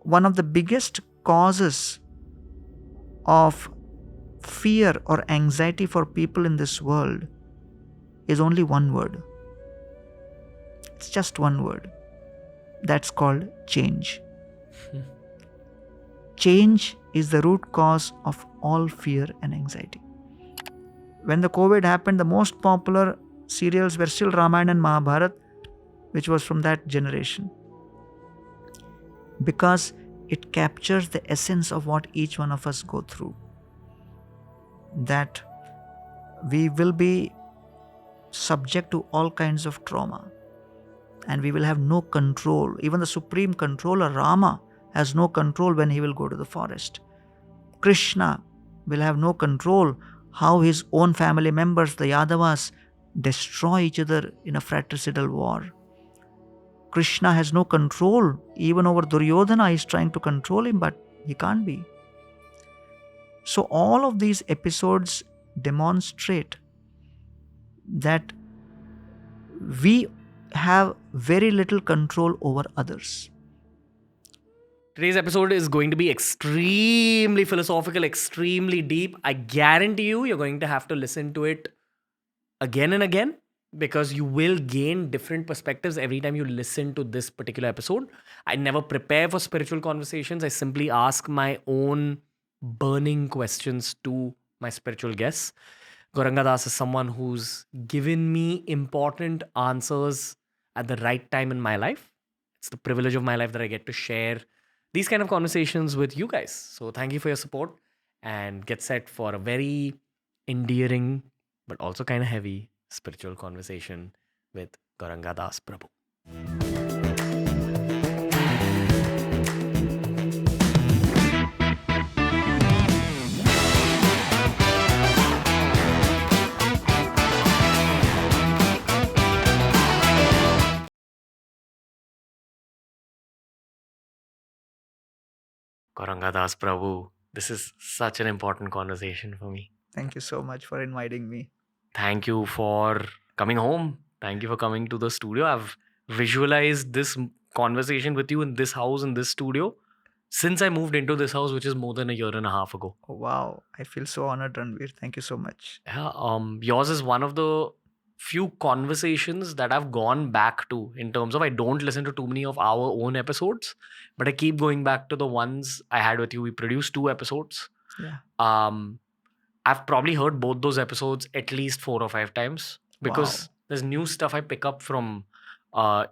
one of the biggest causes of fear or anxiety for people in this world is only one word. It's just one word. That's called change. Change is the root cause of all fear and anxiety. When the COVID happened, the most popular serials were still Ramayana and Mahabharata, which was from that generation. Because it captures the essence of what each one of us go through. That we will be subject to all kinds of trauma. And we will have no control. Even the supreme controller, Rama, has no control when he will go to the forest. Krishna will have no control how his own family members, the Yadavas, destroy each other in a fratricidal war. Krishna has no control. Even over Duryodhana, he is trying to control him, but he can't be. So all of these episodes demonstrate that we have very little control over others. Today's episode is going to be extremely philosophical, extremely deep. I guarantee you're going to have to listen to it again and again, because you will gain different perspectives every time you listen to this particular episode. I never prepare for spiritual conversations. I simply ask my own burning questions to my spiritual guests. Gauranga Das is someone who's given me important answers at the right time in my life. It's the privilege of my life that I get to share these kind of conversations with you guys. So thank you for your support, and get set for a very endearing but also kind of heavy spiritual conversation with Gauranga Das Prabhu. Gauranga Das Prabhu, this is such an important conversation for me. Thank you so much for inviting me. Thank you for coming home. Thank you for coming to the studio. I've visualized this conversation with you in this house, in this studio, since I moved into this house, which is more than a year and a half ago. Oh, wow. I feel so honored, Ranveer. Thank you so much. Yeah, yours is one of the few conversations that I've gone back to, in terms of I don't listen to too many of our own episodes, but I keep going back to the ones I had with you. We produced 2 episodes. Yeah. I've probably heard both those episodes at least 4 or 5 times, because Wow. there's new stuff I pick up from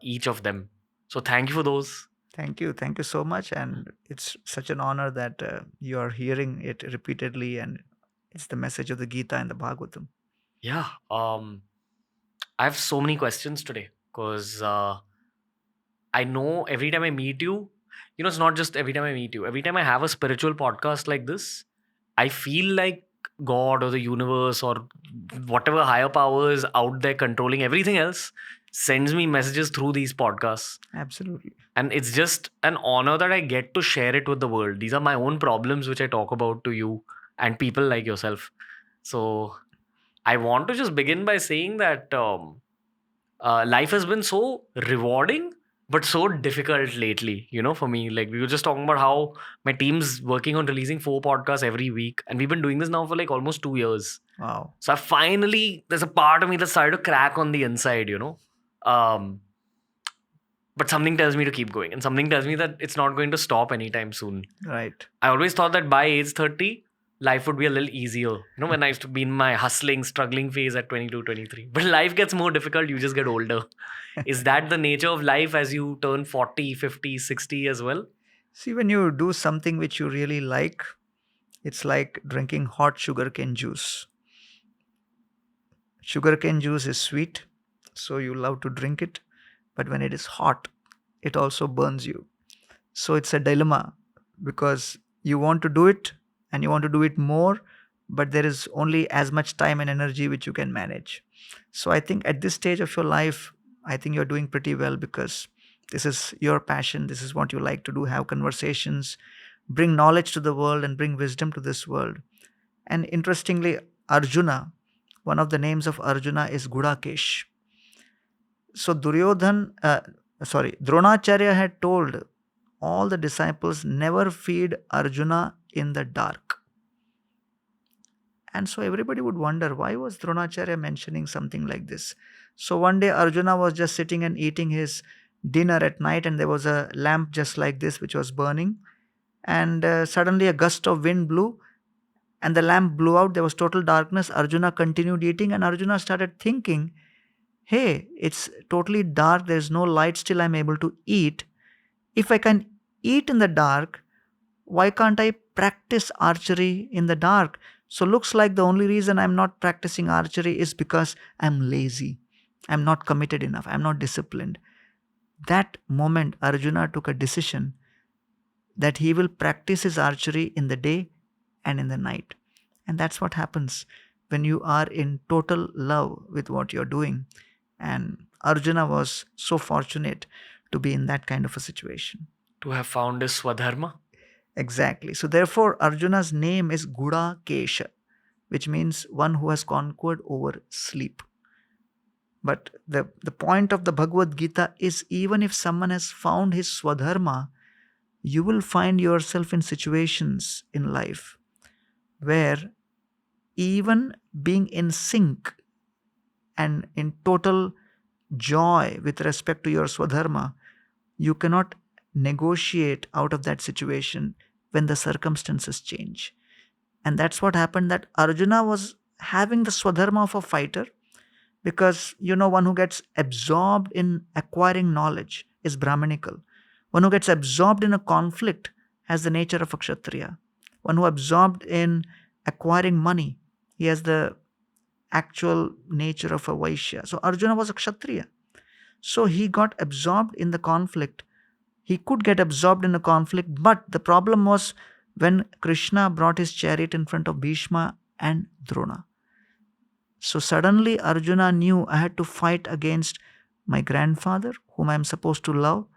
each of them. So thank you for those. Thank you. Thank you so much. And it's such an honor that you are hearing it repeatedly, and it's the message of the Gita and the Bhagavatam. Yeah. I have so many questions today, because I know every time I meet you, it's not just every time I meet you. Every time I have a spiritual podcast like this, I feel like God or the universe or whatever higher powers out there controlling everything else sends me messages through these podcasts. Absolutely. And it's just an honor that I get to share it with the world. These are my own problems which I talk about to you and people like yourself. So I want to just begin by saying that life has been so rewarding but so difficult lately, for me. Like, we were just talking about how my team's working on releasing 4 podcasts every week, and we've been doing this now for like almost 2 years. Wow. So there's a part of me that started to crack on the inside, but something tells me to keep going, and something tells me that it's not going to stop anytime soon. Right. I always thought that by age 30, life would be a little easier. When I used to be in my hustling, struggling phase at 22, 23. But life gets more difficult. You just get older. Is that the nature of life as you turn 40, 50, 60 as well? See, when you do something which you really like, it's like drinking hot sugarcane juice. Sugarcane juice is sweet, so you love to drink it. But when it is hot, it also burns you. So it's a dilemma, because you want to do it and you want to do it more, but there is only as much time and energy which you can manage. So I think at this stage of your life, I think you're doing pretty well, because this is your passion. This is what you like to do, have conversations, bring knowledge to the world and bring wisdom to this world. And interestingly, Arjuna, one of the names of Arjuna is Gudakesh. So Dronacharya had told all the disciples never feed Arjuna in the dark. And so everybody would wonder, why was Dronacharya mentioning something like this? So one day Arjuna was just sitting and eating his dinner at night, and there was a lamp just like this which was burning. And suddenly a gust of wind blew, and the lamp blew out. There was total darkness. Arjuna continued eating, and Arjuna started thinking, hey, it's totally dark. There's no light. Still, I'm able to eat. If I can eat in the dark, why can't I practice archery in the dark? So looks like the only reason I'm not practicing archery is because I'm lazy. I'm not committed enough. I'm not disciplined. That moment, Arjuna took a decision that he will practice his archery in the day and in the night. And that's what happens when you are in total love with what you're doing. And Arjuna was so fortunate to be in that kind of a situation. To have found his Swadharma. Exactly. So therefore, Arjuna's name is Gudakesha, which means one who has conquered over sleep. But the point of the Bhagavad Gita is, even if someone has found his Swadharma, you will find yourself in situations in life where even being in sync and in total joy with respect to your Swadharma, you cannot negotiate out of that situation when the circumstances change. And that's what happened, that Arjuna was having the Swadharma of a fighter, because one who gets absorbed in acquiring knowledge is Brahmanical. One who gets absorbed in a conflict has the nature of a Kshatriya. One who absorbed in acquiring money, he has the actual nature of a Vaishya. So Arjuna was a Kshatriya. So he got absorbed in the conflict. He could get absorbed in a conflict, but the problem was when Krishna brought his chariot in front of Bhishma and Drona. So suddenly Arjuna knew, I had to fight against my grandfather, whom I am supposed to love,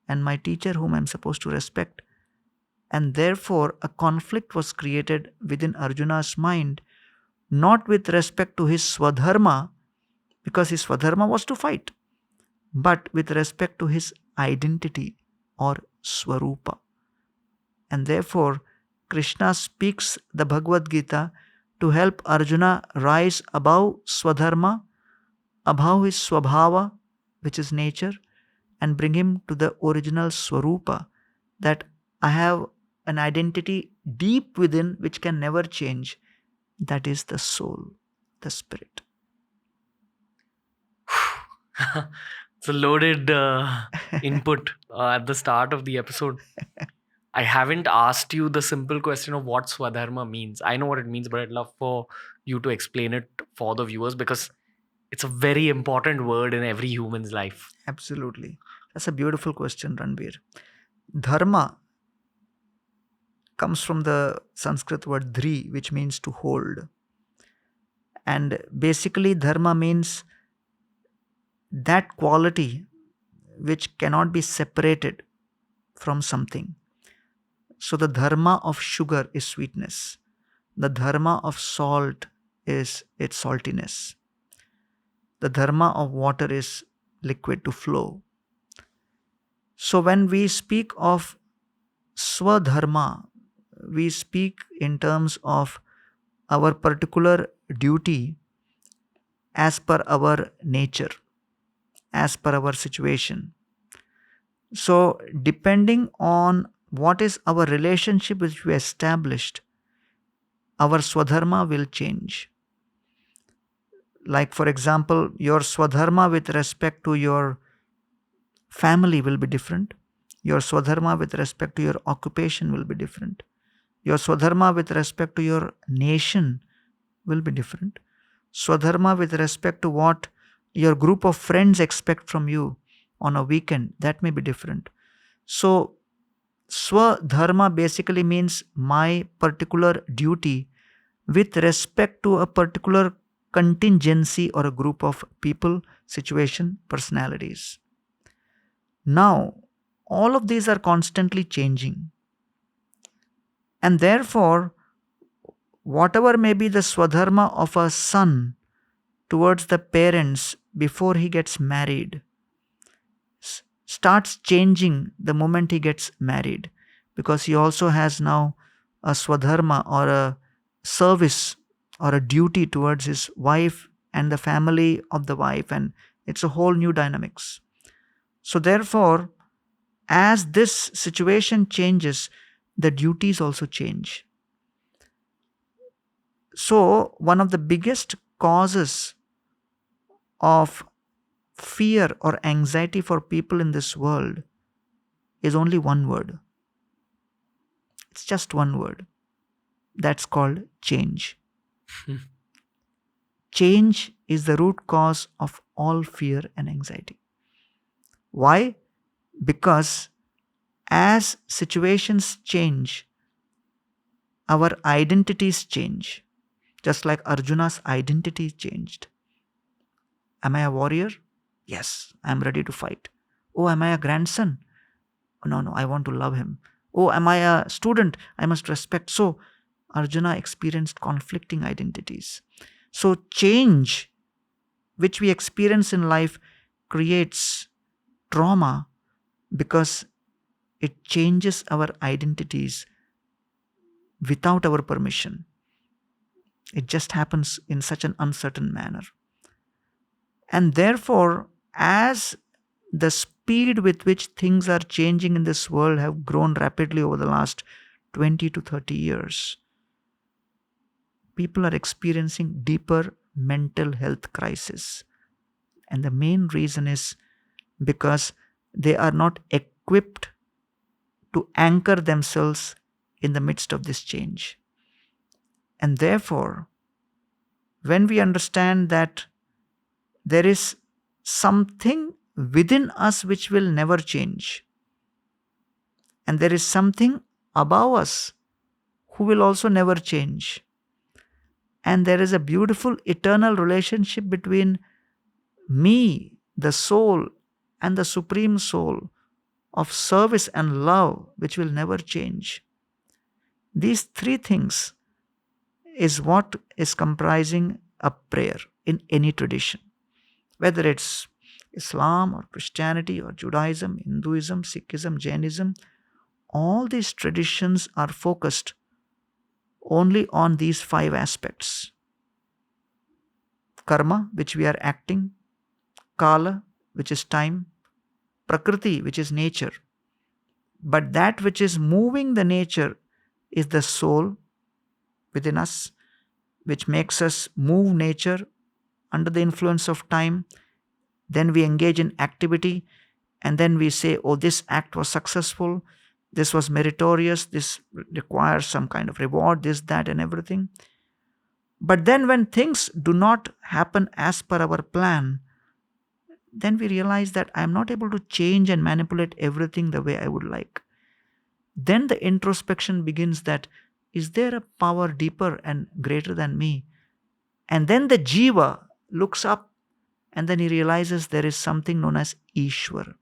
and my teacher, whom I am supposed to respect. And therefore a conflict was created within Arjuna's mind, not with respect to his Swadharma, because his Swadharma was to fight, but with respect to his identity or Swarupa. And therefore Krishna speaks the Bhagavad Gita to help Arjuna rise above Swadharma, above his Swabhava, which is nature, and bring him to the original Swarupa, that I have an identity deep within which can never change. That is the soul, the spirit. It's a loaded input at the start of the episode. I haven't asked you the simple question of what Swadharma means. I know what it means, but I'd love for you to explain it for the viewers, because it's a very important word in every human's life. Absolutely. That's a beautiful question, Ranveer. Dharma comes from the Sanskrit word dhri, which means to hold. And basically, dharma means that quality which cannot be separated from something. So the dharma of sugar is sweetness. The dharma of salt is its saltiness. The dharma of water is liquid to flow. So when we speak of swadharma, we speak in terms of our particular duty as per our nature, as per our situation. So depending on what is our relationship which we established, our swadharma will change. Like for example, your swadharma with respect to your family will be different. Your swadharma with respect to your occupation will be different. Your swadharma with respect to your nation will be different. Swadharma with respect to what your group of friends expect from you on a weekend, that may be different. So Swadharma basically means my particular duty with respect to a particular contingency or a group of people, situation, personalities. Now, all of these are constantly changing. And therefore, whatever may be the Swadharma of a son towards the parents before he gets married, starts changing the moment he gets married, because he also has now a swadharma, or a service or a duty towards his wife and the family of the wife, and it's a whole new dynamics. So therefore, as this situation changes, the duties also change. So one of the biggest causes of fear or anxiety for people in this world is only one word. It's just one word. That's called change. Change is the root cause of all fear and anxiety. Why? Because as situations change, our identities change. Just like Arjuna's identity changed. Am I a warrior? Yes, I'm ready to fight. Oh, am I a grandson? No, no, I want to love him. Oh, am I a student? I must respect. So, Arjuna experienced conflicting identities. So, change, which we experience in life, creates trauma because it changes our identities without our permission. It just happens in such an uncertain manner. And therefore, as the speed with which things are changing in this world have grown rapidly over the last 20 to 30 years, people are experiencing deeper mental health crisis. And the main reason is because they are not equipped to anchor themselves in the midst of this change. And therefore, when we understand that there is something within us which will never change, and there is something above us who will also never change, and there is a beautiful eternal relationship between me, the soul, and the supreme soul of service and love which will never change. These three things is what is comprising a prayer in any tradition, whether it's Islam or Christianity or Judaism, Hinduism, Sikhism, Jainism. All these traditions are focused only on these five aspects: karma, which we are acting; kala, which is time; prakriti, which is nature. But that which is moving the nature is the soul within us, which makes us move nature under the influence of time. Then we engage in activity, and then we say, oh, this act was successful, this was meritorious, this requires some kind of reward, this, that, and everything. But then when things do not happen as per our plan, then we realize that I am not able to change and manipulate everything the way I would like. Then the introspection begins, that is there a power deeper and greater than me? And then the jiva looks up, and then he realizes there is something known as Ishwar.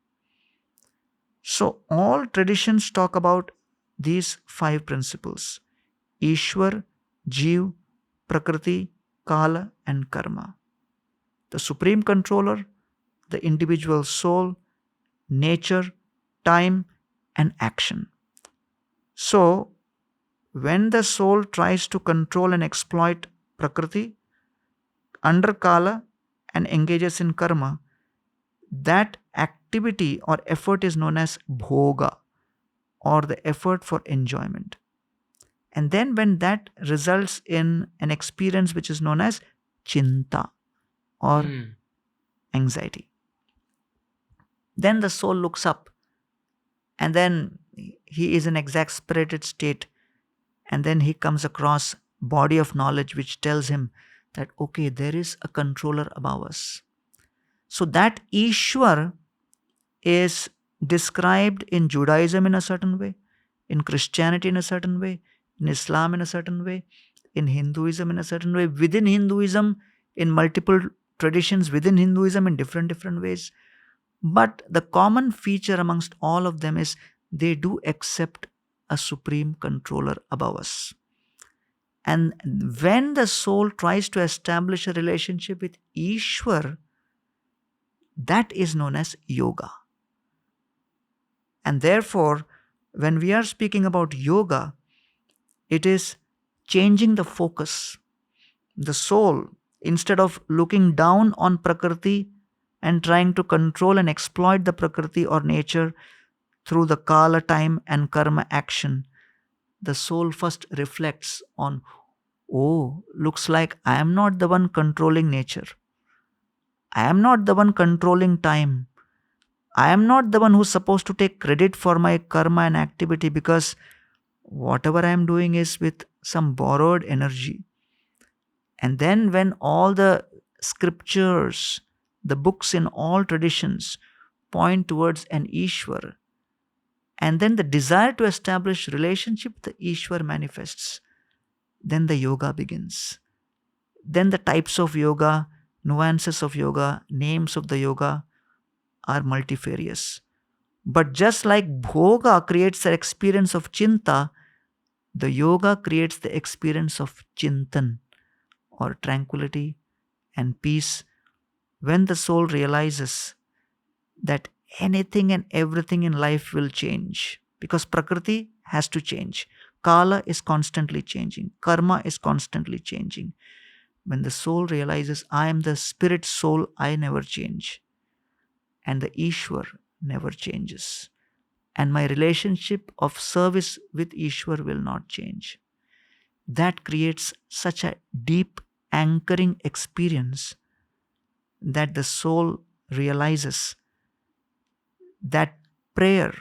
So all traditions talk about these five principles: Ishwar, Jeev, Prakriti, Kala, and Karma. The supreme controller, the individual soul, nature, time, and action. So when the soul tries to control and exploit Prakriti under Kala and engages in Karma, that activity or effort is known as bhoga, or the effort for enjoyment. And then when that results in an experience which is known as chinta, or anxiety, then the soul looks up, and then he is in exasperated state, and then he comes across body of knowledge which tells him that, okay, there is a controller above us. So that Ishwar is described in Judaism in a certain way, in Christianity in a certain way, in Islam in a certain way, in Hinduism in a certain way, within Hinduism, in multiple traditions within Hinduism in different ways. But the common feature amongst all of them is they do accept a supreme controller above us. And when the soul tries to establish a relationship with Ishwar, that is known as yoga. And therefore, when we are speaking about yoga, it is changing the focus. The soul, instead of looking down on Prakriti and trying to control and exploit the Prakriti or nature through the Kala time and karma action, the soul first reflects on, oh, looks like I am not the one controlling nature. I am not the one controlling time. I am not the one who's supposed to take credit for my karma and activity, because whatever I am doing is with some borrowed energy. And then, when all the scriptures, the books in all traditions point towards an Ishwar, and then the desire to establish relationship with the Ishwar manifests, then the yoga begins. Then the types of yoga, nuances of yoga, names of the yoga are multifarious. But just like bhoga creates the experience of chinta, the yoga creates the experience of chintan, or tranquility and peace, when the soul realizes that anything and everything in life will change, because Prakriti has to change. Kala is constantly changing. Karma is constantly changing. When the soul realizes, I am the spirit soul, I never change, and the Ishwar never changes, and my relationship of service with Ishwar will not change. That creates such a deep anchoring experience that the soul realizes that prayer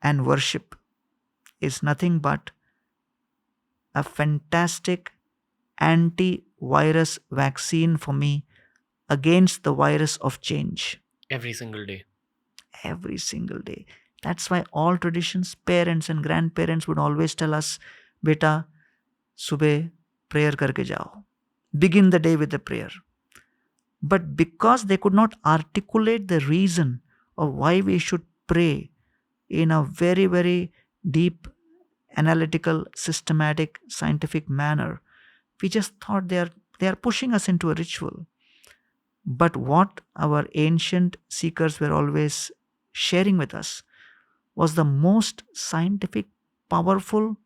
and worship is nothing but a fantastic anti-virus vaccine for me against the virus of change Every single day. every single day. That's why all traditions, parents and grandparents would always tell us, beta, subah prayer karke jao. Begin the day with a prayer. But because they could not articulate the reason of why we should pray in a very, very deep, analytical, systematic, scientific manner, we just thought they are pushing us into a ritual. But what our ancient seekers were always sharing with us was the most scientific, powerful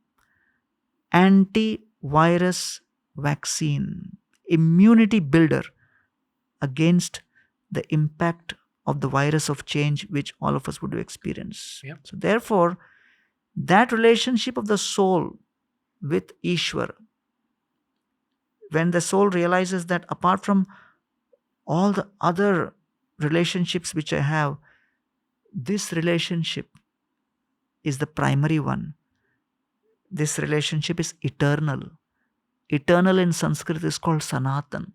antivirus vaccine, immunity builder against the impact of the virus of change which all of us would experience. Yeah. So, therefore, that relationship of the soul with Ishwar, when the soul realizes that apart from all the other relationships which I have, this relationship is the primary one. This relationship is eternal. Eternal in Sanskrit is called Sanatan.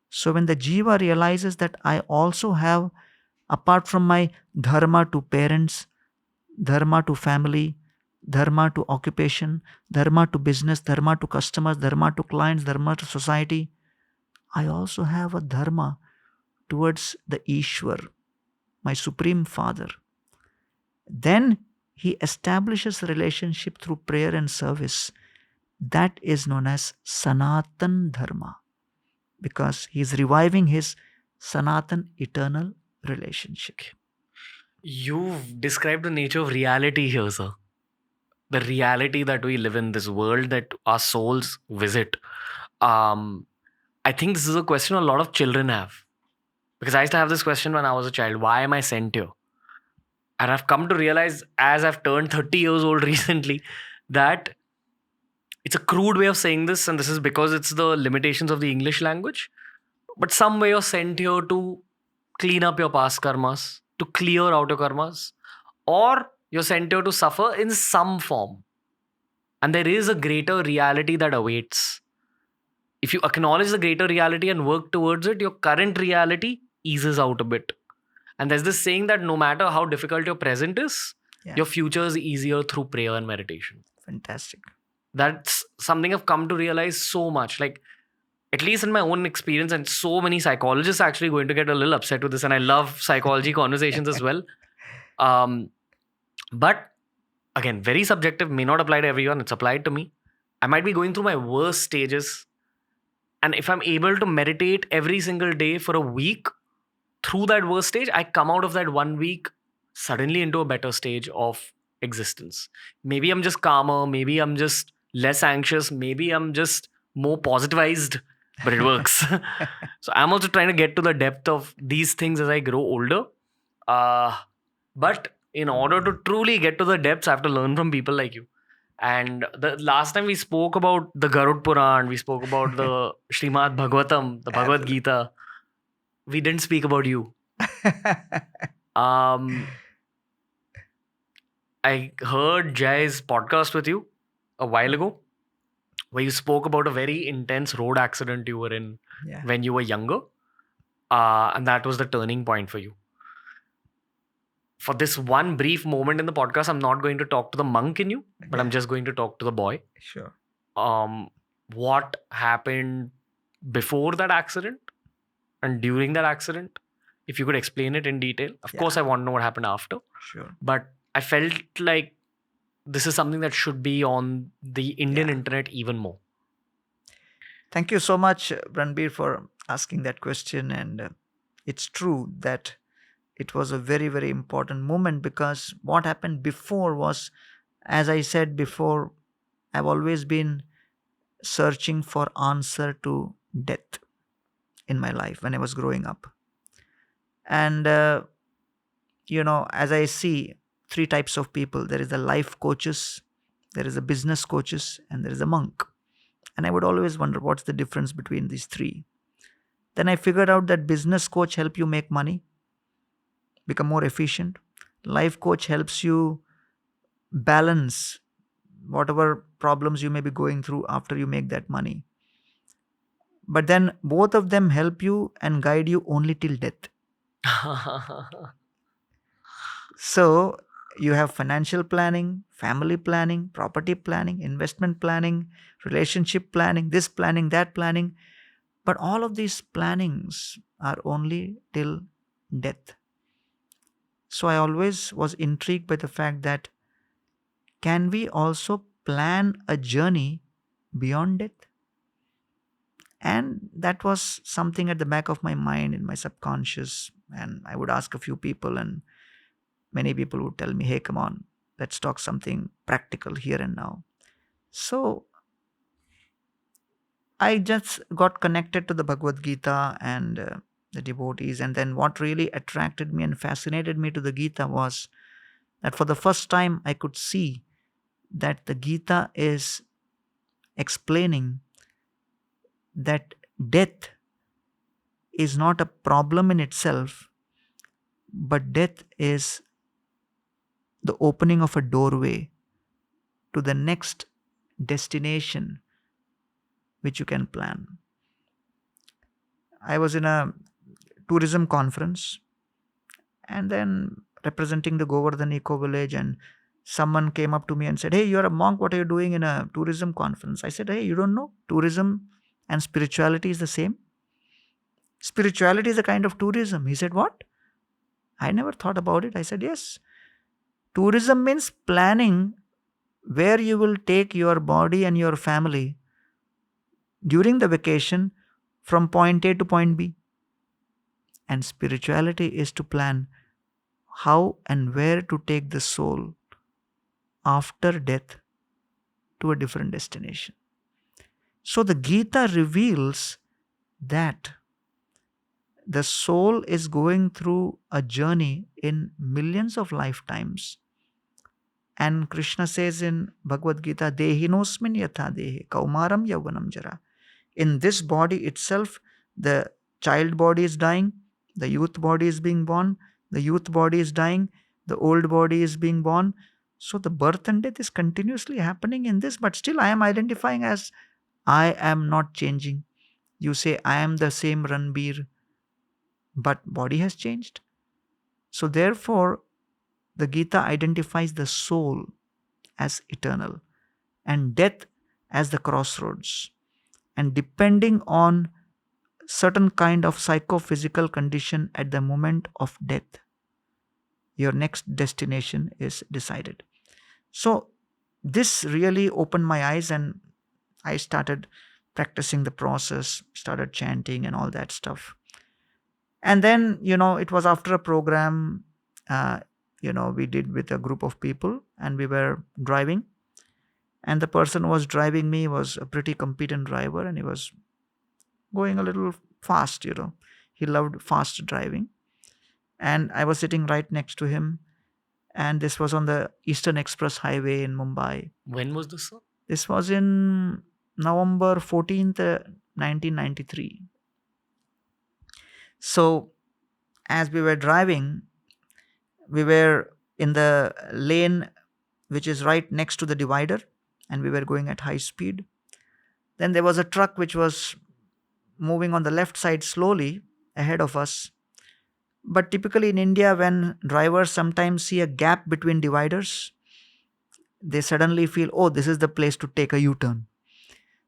So when the jiva realizes that I also have, apart from my dharma to parents, dharma to family, dharma to occupation, dharma to business, dharma to customers, dharma to clients, dharma to society, I also have a dharma towards the Ishwar, my Supreme Father. Then he establishes a relationship through prayer and service. That is known as Sanatan Dharma, because he is reviving his Sanatan eternal relationship. You've described the nature of reality here, sir. The reality that we live in, this world that our souls visit. I think this is a question a lot of children have. Because I used to have this question when I was a child: why am I sent here? And I've come to realize as I've turned 30 years old recently that it's a crude way of saying this, and this is because it's the limitations of the English language. But some way you're sent here to clean up your past karmas, to clear out your karmas, or you're sent here to suffer in some form. And there is a greater reality that awaits. If you acknowledge the greater reality and work towards it, your current reality eases out a bit. And there's this saying that no matter how difficult your present is, Yeah. your future is easier through prayer and meditation. Fantastic. That's something I've come to realize so much. Like, at least in my own experience, and so many psychologists are actually going to get a little upset with this. And I love psychology conversations as well. But again, very subjective, may not apply to everyone. It's applied to me. I might be going through my worst stages. And if I'm able to meditate every single day for a week through that worst stage, I come out of that 1 week suddenly into a better stage of existence. Maybe I'm just calmer, maybe I'm just less anxious, maybe I'm just more positivized, but it works. So I'm also trying to get to the depth of these things as I grow older. But in order to truly get to the depths, I have to learn from people like you. And the last time we spoke about the Garud Puran, we spoke about the Srimad Bhagavatam, the Bhagavad Absolutely. Gita. We didn't speak about you. Um, I heard Jai's podcast with you a while ago, where you spoke about a very intense road accident you were in Yeah. when you were younger. And that was the turning point for you. For this one brief moment in the podcast, I'm not going to talk to the monk in you, but I'm Yeah. just going to talk to the boy. Sure. What happened before that accident and during that accident? If you could explain it in detail. Of course, I want to know what happened after, Sure. but I felt like this is something that should be on the Indian Yeah. internet even more. Thank you so much, Ranveer, for asking that question. And it's true that it was a very, very important moment, because what happened before was, as I said before, I've always been searching for answer to death in my life when I was growing up. And, as I see three types of people, there is the life coaches, there is the business coaches, and there is a monk. And I would always wonder what's the difference between these three. Then I figured out that business coach help you make money, become more efficient. Life coach helps you balance whatever problems you may be going through after you make that money. But then both of them help you and guide you only till death. So you have financial planning, family planning, property planning, investment planning, relationship planning, this planning, that planning. But all of these plannings are only till death. So I always was intrigued by the fact that can we also plan a journey beyond death? And that was something at the back of my mind, in my subconscious. And I would ask a few people, and many people would tell me, hey, come on, let's talk something practical here and now. So I just got connected to the Bhagavad Gita and the devotees. And then what really attracted me and fascinated me to the Gita was that for the first time I could see that the Gita is explaining that death is not a problem in itself, but death is the opening of a doorway to the next destination which you can plan. I was in a tourism conference, and then representing the Govardhan Eco Village, and someone came up to me and said, hey, you're a monk, what are you doing in a tourism conference? I said, hey, you don't know? Tourism and spirituality is the same. Spirituality is a kind of tourism. He said, what? I never thought about it. I said, yes. Tourism means planning where you will take your body and your family during the vacation from point A to point B. And spirituality is to plan how and where to take the soul after death to a different destination. So the Gita reveals that the soul is going through a journey in millions of lifetimes. And Krishna says in Bhagavad Gita, Dehinosmin yatha dehe, kaumaram yauvanam jara. In this body itself, the child body is dying, the youth body is being born, the youth body is dying, the old body is being born. So the birth and death is continuously happening in this, but still I am identifying as I am not changing. You say I am the same Ranveer, but body has changed. So therefore, the Gita identifies the soul as eternal and death as the crossroads. And depending on certain kind of psychophysical condition at the moment of death, your next destination is decided. So this really opened my eyes, and I started practicing the process, started chanting and all that stuff. And then, it was after a program. we did with a group of people, and we were driving, and the person who was driving me was a pretty competent driver, and he was going a little fast. He loved fast driving, and I was sitting right next to him, and this was on the Eastern Express Highway in Mumbai. When was this, sir? This was in November 14th, 1993. So as we were driving, we were in the lane which is right next to the divider, and we were going at high speed. Then there was a truck which was moving on the left side slowly ahead of us. But typically in India, when drivers sometimes see a gap between dividers, they suddenly feel, oh, this is the place to take a U turn.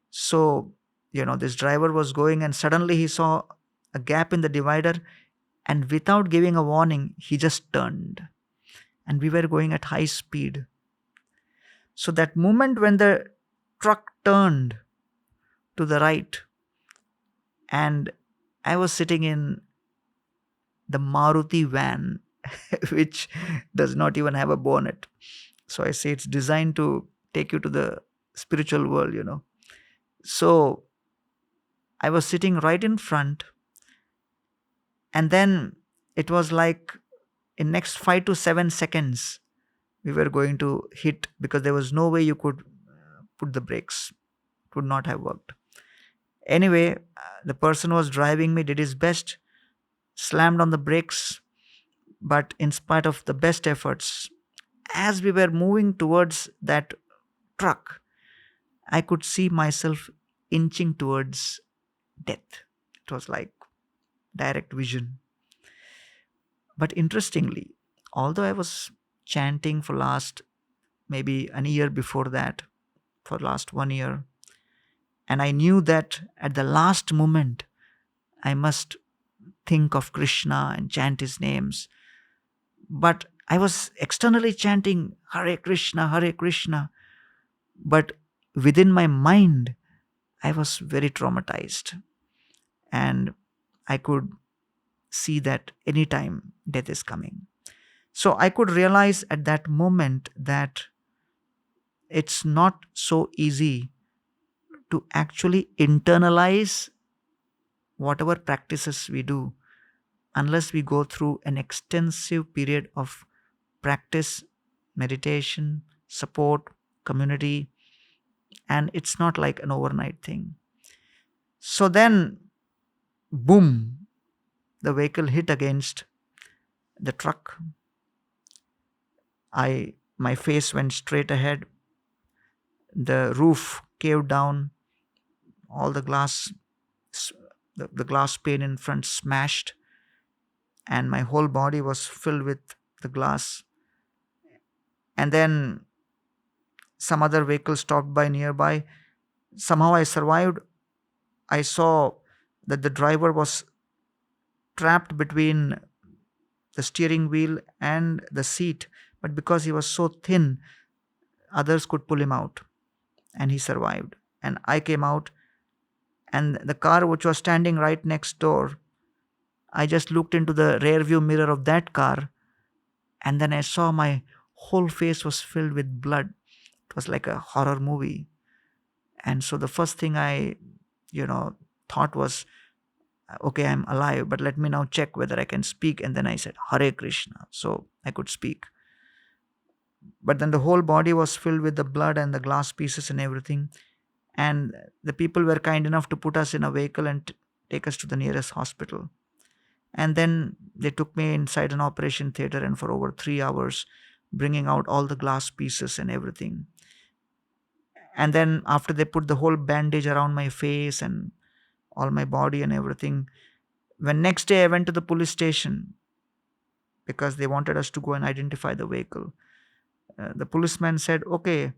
So, this driver was going, and suddenly he saw a gap in the divider, and without giving a warning, he just turned. And we were going at high speed. So, that moment when the truck turned to the right, and I was sitting in the Maruti van, which does not even have a bonnet. So I say it's designed to take you to the spiritual world. So I was sitting right in front, and then it was like in next 5 to 7 seconds we were going to hit, because there was no way you could put the brakes. It would not have worked. Anyway, the person who was driving me did his best, slammed on the brakes, but in spite of the best efforts, as we were moving towards that truck, I could see myself inching towards death. It was like direct vision. But interestingly, although I was chanting for last maybe a year before that, for last 1 year, and I knew that at the last moment I must think of Krishna and chant his names, but I was externally chanting Hare Krishna, Hare Krishna, but within my mind I was very traumatized, and I could see that anytime death is coming. So I could realize at that moment that it's not so easy to actually internalize whatever practices we do unless we go through an extensive period of practice, meditation, support, community, and it's not like an overnight thing. So then, boom, the vehicle hit against the truck. My face went straight ahead. The roof caved down. All the glass, the glass pane in front smashed, and my whole body was filled with the glass. And then some other vehicle stopped by nearby. Somehow I survived. I saw that the driver was trapped between the steering wheel and the seat, but because he was so thin, others could pull him out, and he survived. And I came out, and the car which was standing right next door, I just looked into the rear view mirror of that car, and then I saw my whole face was filled with blood. It was like a horror movie. And so the first thing I thought was, okay, I'm alive, but let me now check whether I can speak. And then I said Hare Krishna, so I could speak. But then the whole body was filled with the blood and the glass pieces and everything. And the people were kind enough to put us in a vehicle and take us to the nearest hospital. And then they took me inside an operation theater, and for over 3 hours, bringing out all the glass pieces and everything. And then after they put the whole bandage around my face and all my body and everything, when next day I went to the police station because they wanted us to go and identify the vehicle, the policeman said, okay,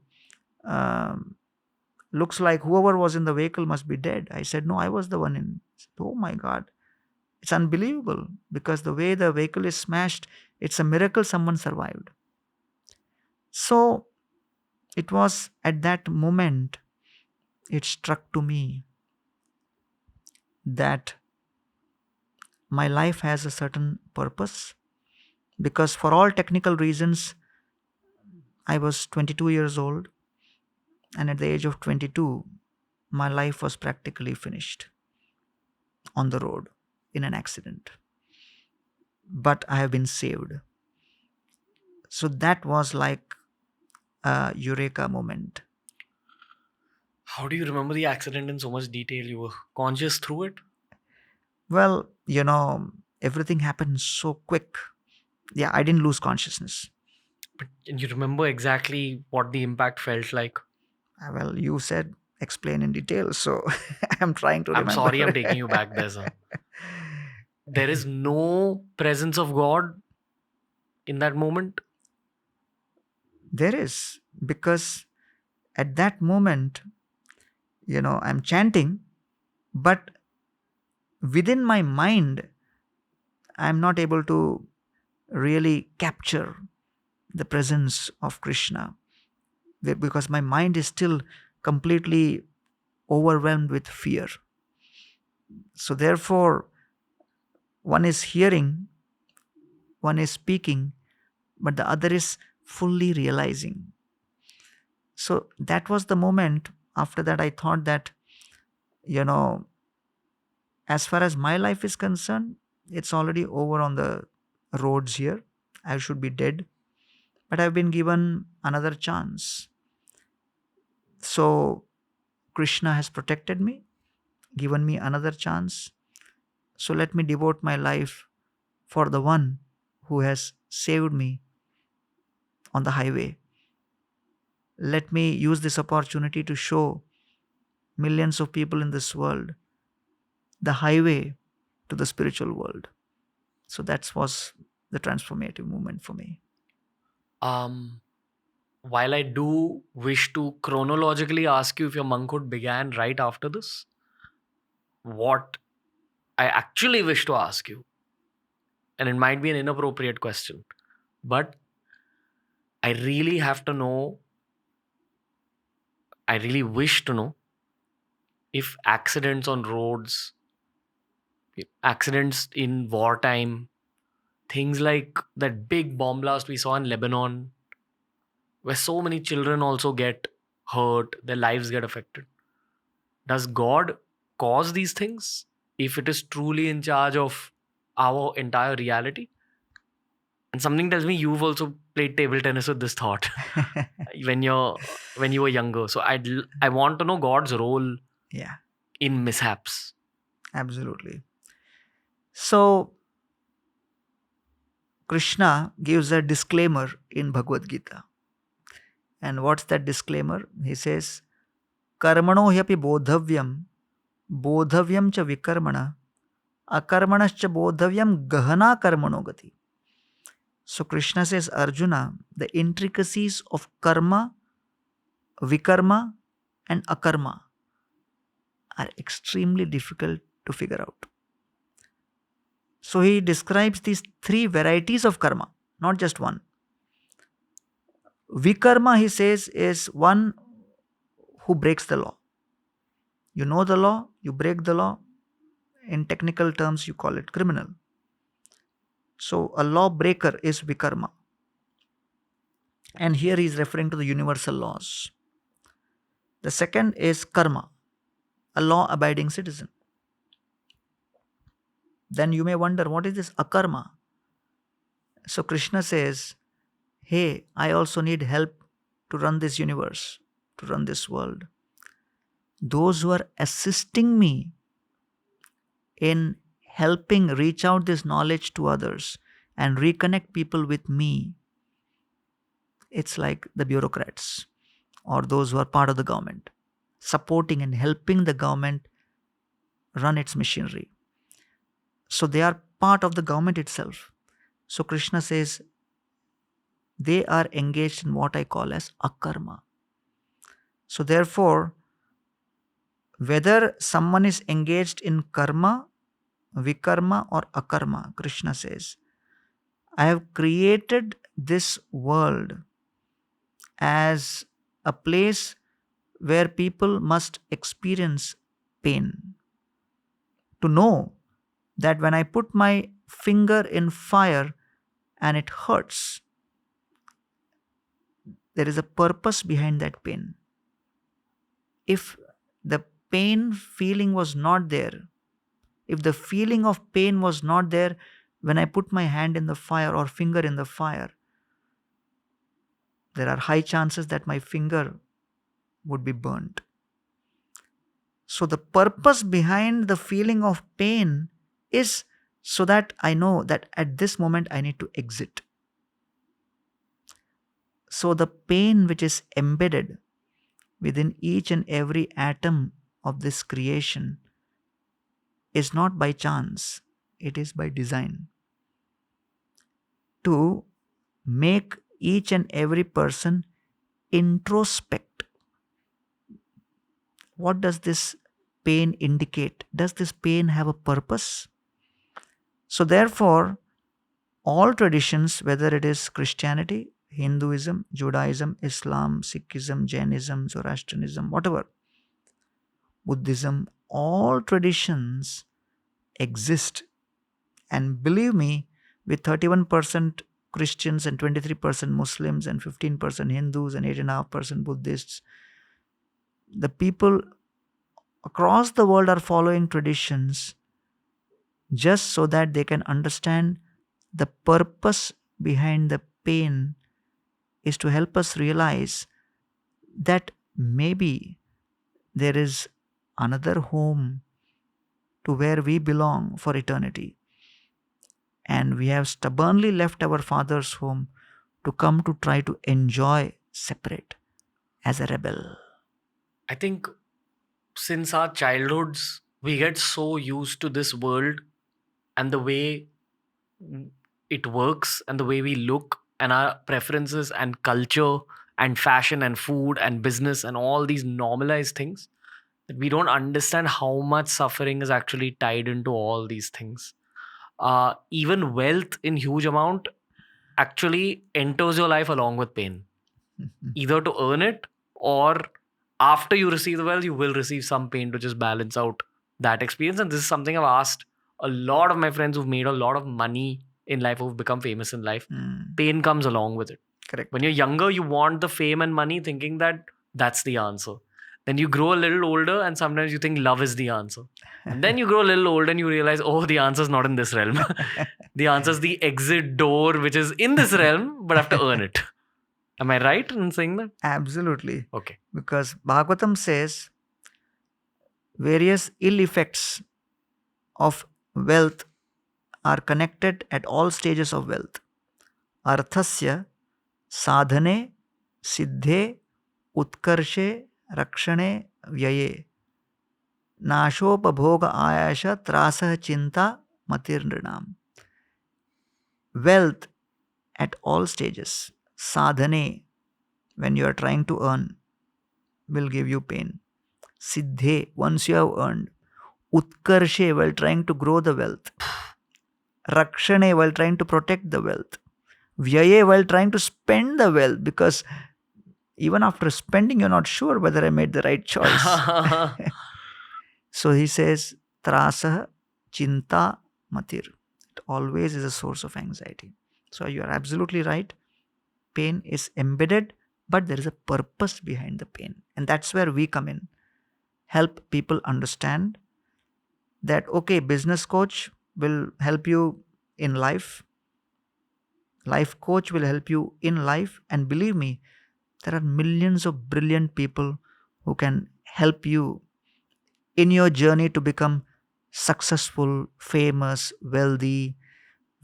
looks like whoever was in the vehicle must be dead. I said, no, I was the one in. Oh my God. It's unbelievable, because the way the vehicle is smashed, it's a miracle someone survived. So it was at that moment it struck to me that my life has a certain purpose, because for all technical reasons, I was 22 years old, and at the age of 22, my life was practically finished on the road in an accident. But I have been saved. So that was like a eureka moment. How do you remember the accident in so much detail? You were conscious through it? Well, everything happened so quick. Yeah, I didn't lose consciousness. But you remember exactly what the impact felt like? Well, you said explain in detail, so I'm trying to I'm remember. sorry, I'm taking you back. There is no presence of God in that moment. There is, because at that moment, I'm chanting, but within my mind, I'm not able to really capture the presence of Krishna because my mind is still completely overwhelmed with fear. So, therefore, one is hearing, one is speaking, but the other is fully realizing. So, that was the moment. After that, I thought that, you know, as far as my life is concerned, it's already over on the roads here. I should be dead, but I've been given another chance. So, Krishna has protected me, given me another chance. So, let me devote my life for the one who has saved me on the highway. Let me use this opportunity to show millions of people in this world the highway to the spiritual world. So that was the transformative moment for me. Um, while I do wish to chronologically ask you if your monkhood began right after this, what I actually wish to ask you, and it might be an inappropriate question, but I really have to know, I really wish to know if accidents on roads, accidents in wartime, things like that big bomb blast we saw in Lebanon, where so many children also get hurt, their lives get affected. Does God cause these things if it is truly in charge of our entire reality? And something tells me you've also played table tennis with this thought when you were younger. So I want to know God's role Yeah, in mishaps. absolutely. So Krishna gives a disclaimer in Bhagavad Gita. And what's that disclaimer? He says, Karmano hyapi bodhavyam cha vikarmana, akarmanascha bodhavyam gahana karmano gati. So Krishna says, Arjuna, the intricacies of karma, vikarma, and akarma are extremely difficult to figure out. So he describes these three varieties of karma, not just one. Vikarma, he says, is one who breaks the law. You know the law, you break the law. In technical terms, you call it criminal. So a lawbreaker is vikarma. And here he is referring to the universal laws. The second is karma, a law abiding citizen. Then you may wonder, what is this akarma? So Krishna says, hey, I also need help to run this universe, to run this world. Those who are assisting me in helping reach out this knowledge to others and reconnect people with me, it's like the bureaucrats or those who are part of the government, supporting and helping the government run its machinery. So they are part of the government itself. So Krishna says they are engaged in what I call as akarma. So therefore, whether someone is engaged in karma, vikarma, or akarma, Krishna says, I have created this world as a place where people must experience pain. To know that when I put my finger in fire and it hurts, there is a purpose behind that pain. If the pain feeling was not there, if the feeling of pain was not there when I put my hand in the fire or finger in the fire, there are high chances that my finger would be burnt. So, the purpose behind the feeling of pain is so that I know that at this moment I need to exit. So, the pain which is embedded within each and every atom of this creation is not by chance, it is by design. To make each and every person introspect. What does this pain indicate? Does this pain have a purpose? So, therefore, all traditions, whether it is Christianity, Hinduism, Judaism, Islam, Sikhism, Jainism, Zoroastrianism, whatever, Buddhism, all traditions exist. And believe me, with 31% Christians and 23% Muslims and 15% Hindus and 8.5% Buddhists, the people across the world are following traditions just so that they can understand the purpose behind the pain is to help us realize that maybe there is another home to where we belong for eternity. And we have stubbornly left our father's home to come to try to enjoy separate as a rebel. I think since our childhoods, we get so used to this world and the way it works and the way we look and our preferences and culture and fashion and food and business and all these normalized things that we don't understand how much suffering is actually tied into all these things. Even wealth in huge amount actually enters your life along with pain, either to earn it or after you receive the wealth, you will receive some pain to just balance out that experience. And this is something I've asked a lot of my friends who've made a lot of money in life, who've become famous in life. Pain comes along with it. Correct. When you're younger, you want the fame and money thinking that that's the answer. Then you grow a little older and sometimes you think love is the answer. And then you grow a little older and you realize, oh, the answer is not in this realm. The answer is the exit door, which is in this realm, but I have to earn it. Am I right in saying that? Absolutely. Okay. Because Bhagavatam says various ill effects of wealth are connected at all stages of wealth. Arthasya sadhane siddhe utkarshe rakshane vyaye nashopabhoga ayasha trasah chinta matirnrinam. Wealth at all stages, sadhane, when you are trying to earn, will give you pain. Siddhe, once you have earned. Utkarshe, while trying to grow the wealth. Rakshane, while trying to protect the wealth. Vyaye, while trying to spend the wealth, because even after spending, you're not sure whether I made the right choice. So he says, Trasah chinta matir. It always is a source of anxiety. So you are absolutely right. Pain is embedded, but there is a purpose behind the pain. And that's where we come in. Help people understand that, okay, business coach will help you in life. Life coach will help you in life. And believe me, there are millions of brilliant people who can help you in your journey to become successful, famous, wealthy.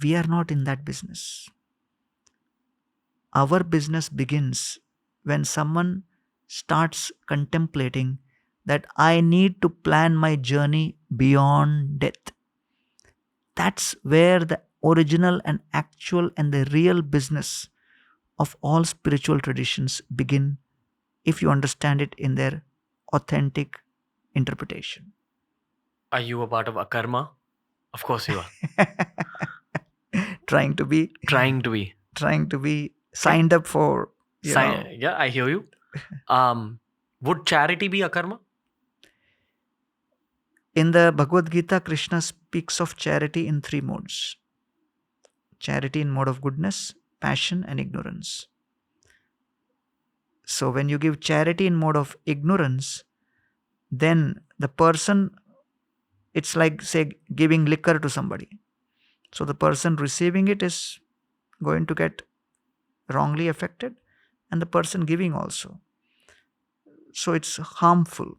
We are not in that business. Our business begins when someone starts contemplating that I need to plan my journey beyond death. That's where the original and actual and the real business of all spiritual traditions begin, if you understand it in their authentic interpretation. Are you a part of Akarma? Of course you are. Trying to be signed up for, Yeah, I hear you. Would charity be Akarma? In the Bhagavad Gita, Krishna speaks of charity in three modes. Charity in mode of goodness, passion, and ignorance. So when you give charity in mode of ignorance, then the person, it's like, say, giving liquor to somebody. So the person receiving it is going to get wrongly affected, and the person giving also. So it's harmful.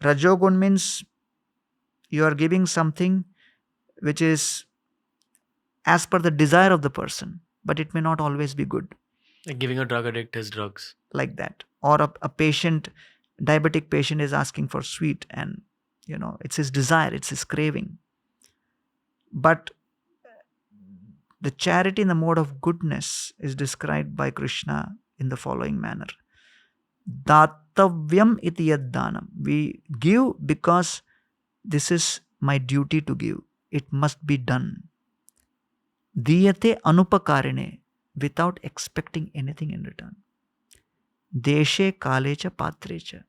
Rajogun means you are giving something which is as per the desire of the person, but it may not always be good, Like giving a drug addict his drugs. like that. Or a patient, diabetic patient, is asking for sweet, and it's his desire, it's his craving. But the charity in the mode of goodness is described by Krishna in the following manner. Datavyam iti yad danam. We give because this is my duty to give. It must be done. Diyate anupakarine, without expecting anything in return. Deshe kalecha patrecha,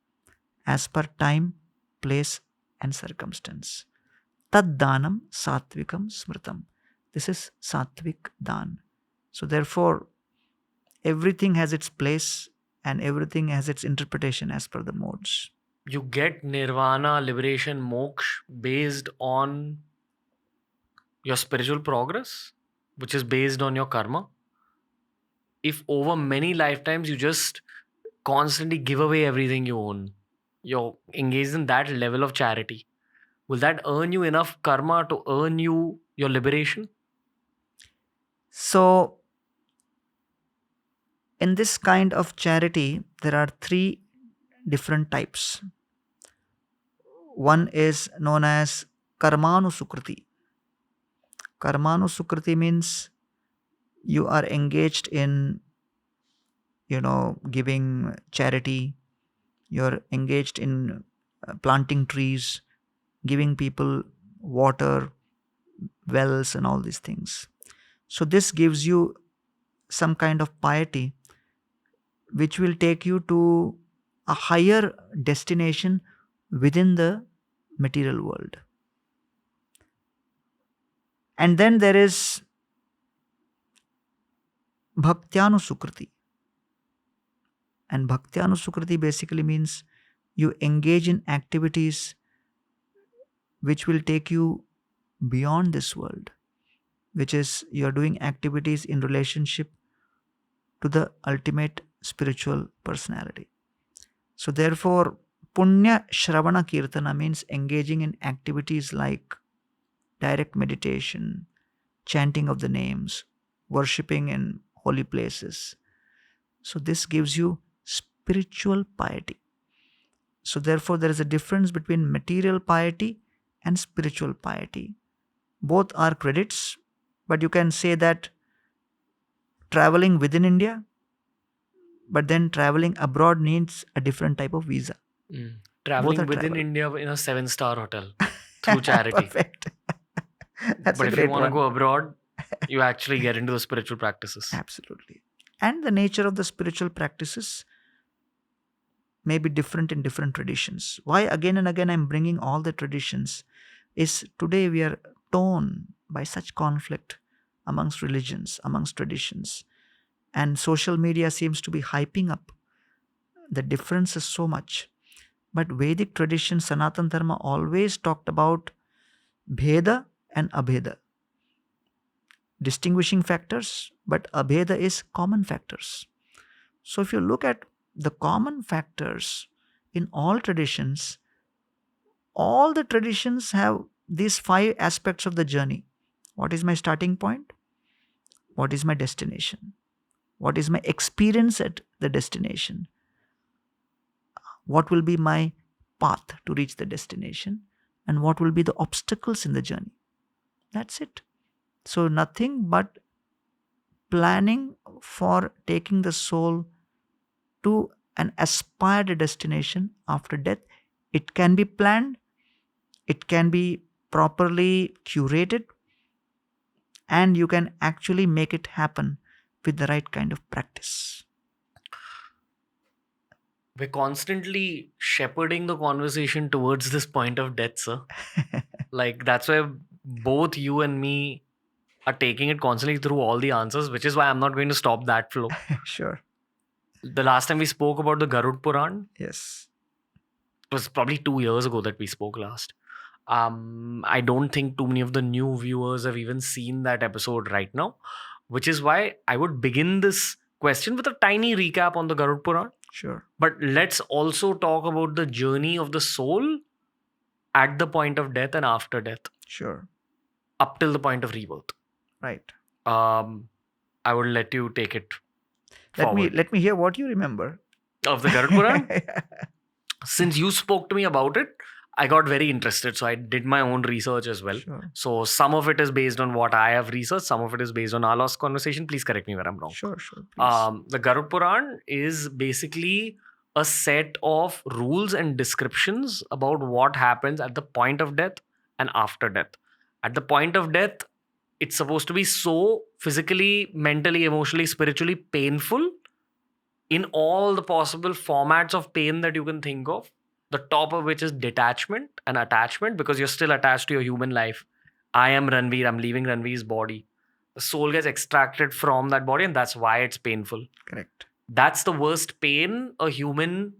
as per time, place, and circumstance. Tad danam satvikam smritam. This is satvik dan. So therefore, everything has its place and everything has its interpretation as per the modes. You get nirvana, liberation, moksha based on your spiritual progress, which is based on your karma. If over many lifetimes you just constantly give away everything you own, you're engaged in that level of charity, will that earn you enough karma to earn you your liberation? So, in this kind of charity, there are three different types. One is known as Karmanusukriti. Karmanusukriti means you are engaged in, giving charity, you're engaged in planting trees, giving people water, wells, and all these things. So, this gives you some kind of piety which will take you to a higher destination within the material world. And then there is Bhaktyanusukriti. And Bhaktyanusukriti basically means you engage in activities which will take you beyond this world, which is you're doing activities in relationship to the ultimate spiritual personality. So therefore, Punya Shravana Kirtana means engaging in activities like direct meditation, chanting of the names, worshipping in holy places. So this gives you spiritual piety. So therefore, there is a difference between material piety and spiritual piety. Both are credits, but you can say that traveling within India, but then traveling abroad needs a different type of visa. Both Traveling are within travel. India in a 7-star hotel through charity. Perfect. That's But a if you great want to one. go abroad, you actually get into the spiritual practices. Absolutely. And the nature of the spiritual practices may be different in different traditions. Why again and again I'm bringing all the traditions is today we are torn by such conflict amongst religions, amongst traditions. And social media seems to be hyping up the differences so much. But Vedic tradition, Sanatan Dharma always talked about Bheda and Abheda. Distinguishing factors, but Abheda is common factors. So if you look at the common factors in all the traditions have these 5 aspects of the journey. What is my starting point? What is my destination? What is my experience at the destination? What will be my path to reach the destination? And what will be the obstacles in the journey? That's it. So, nothing but planning for taking the soul to an aspired destination after death. It can be planned, it can be properly curated, and you can actually make it happen with the right kind of practice. We're constantly shepherding the conversation towards this point of death, sir. Like, that's why both you and me are taking it constantly through all the answers, which is why I'm not going to stop that flow. Sure. The last time we spoke about the Garud Puran, Yes. it was probably 2 years ago that we spoke last. I don't think too many of the new viewers have even seen that episode right now, which is why I would begin this question with a tiny recap on the Garud Puran. Sure. But let's also talk about the journey of the soul at the point of death and after death, Sure. up till the point of rebirth. Right. I would let you take it Let forward. me hear what you remember. Of the Garud Puran? Since you spoke to me about it, I got very interested. So I did my own research as well. Sure. So some of it is based on what I have researched. Some of it is based on our last conversation. Please correct me where I'm wrong. Sure. Please. The Garud Puran is basically a set of rules and descriptions about what happens at the point of death and after death. At the point of death, it's supposed to be so physically, mentally, emotionally, spiritually painful in all the possible formats of pain that you can think of. The top of which is detachment and attachment, because you're still attached to your human life. I am Ranveer, I'm leaving Ranveer's body. The soul gets extracted from that body, and that's why it's painful. Correct. That's the worst pain a human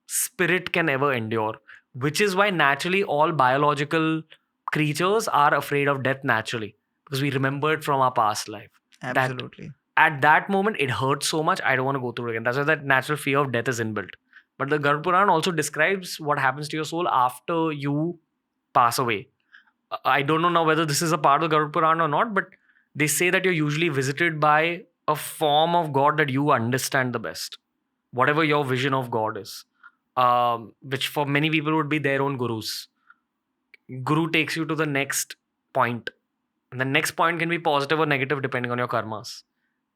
spirit can ever endure, which is why naturally all biological creatures are afraid of death naturally, because we remember it from our past life. Absolutely. At that moment, it hurts so much, I don't want to go through it again. That's why that natural fear of death is inbuilt. But the Garud Puran also describes what happens to your soul after you pass away. I don't know now whether this is a part of the Garud Puran or not, but they say that you're usually visited by a form of God that you understand the best, whatever your vision of God is, which for many people would be their own gurus. Guru takes you to the next point, and the next point can be positive or negative depending on your karmas.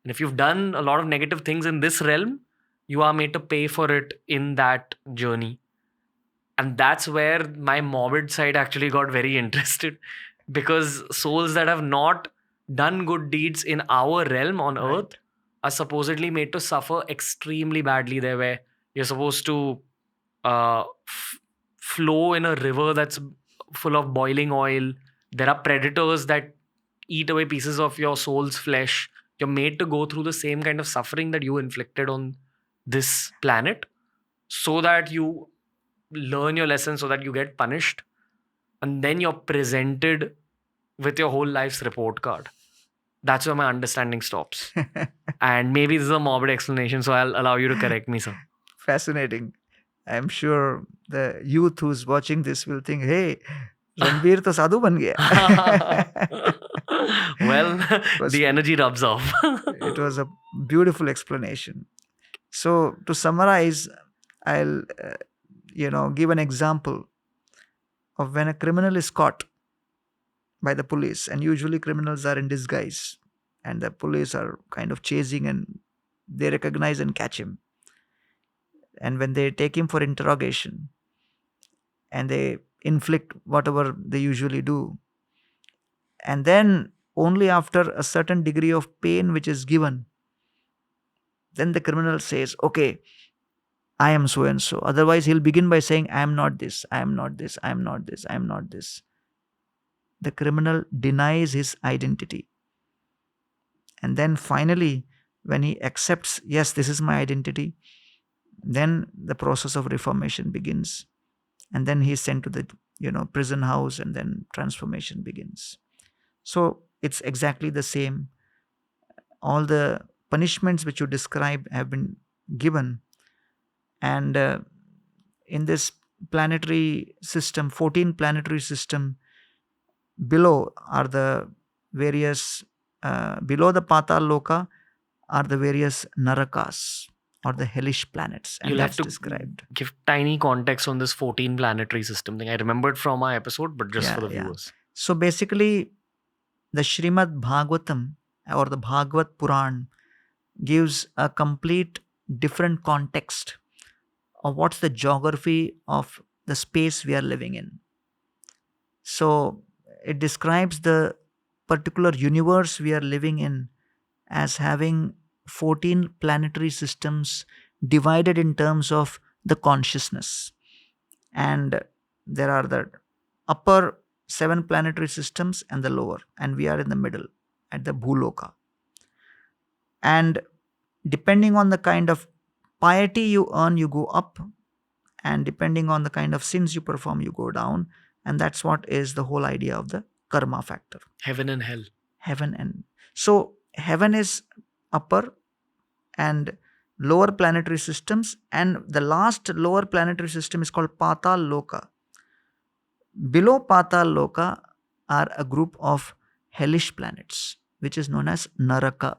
And if you've done a lot of negative things in this realm, you are made to pay for it in that journey. And that's where my morbid side actually got very interested, because souls that have not done good deeds in our realm on Right. earth are supposedly made to suffer extremely badly there, where you're supposed to flow in a river that's full of boiling oil. There are predators that eat away pieces of your soul's flesh. You're made to go through the same kind of suffering that you inflicted on this planet, so that you learn your lesson, so that you get punished, and then you're presented with your whole life's report card. That's where my understanding stops. And maybe this is a morbid explanation, so I'll allow you to correct me, sir. Fascinating. I'm sure the youth who's watching this will think, hey, Ranveer to sadhu ban gaya. Well, Was- the energy rubs off. It was a beautiful explanation. So to summarize, I'll give an example of when a criminal is caught by the police, and usually criminals are in disguise, and the police are kind of chasing, and they recognize and catch him. And when they take him for interrogation, and they inflict whatever they usually do, and then only after a certain degree of pain which is given, then the criminal says, okay, I am so and so. Otherwise, he'll begin by saying, I am not this, I am not this, I am not this, I am not this. The criminal denies his identity. And then finally, when he accepts, yes, this is my identity, then the process of reformation begins. And then he is sent to the prison house, and then transformation begins. So it's exactly the same. All the punishments which you describe have been given. And in this planetary system, 14 planetary system, below are the various, below the Patal Loka are the various Narakas, or the hellish planets. And You'll that's have to described. give tiny context on this 14 planetary system thing. I remembered from our episode, but just for the viewers. So basically, the Srimad Bhagavatam, or the Bhagavad Puran, gives a complete different context of what's the geography of the space we are living in. So it describes the particular universe we are living in as having 14 planetary systems divided in terms of the consciousness. And there are the upper 7 planetary systems and the lower, and we are in the middle. at the Bhuloka. And depending on the kind of piety you earn, you go up. And depending on the kind of sins you perform, you go down. And that's what is the whole idea of the karma factor. Heaven and hell. Heaven and so heaven is upper and lower planetary systems, and the last lower planetary system is called Patal Loka. Below Patal Loka are a group of hellish planets, which is known as Naraka.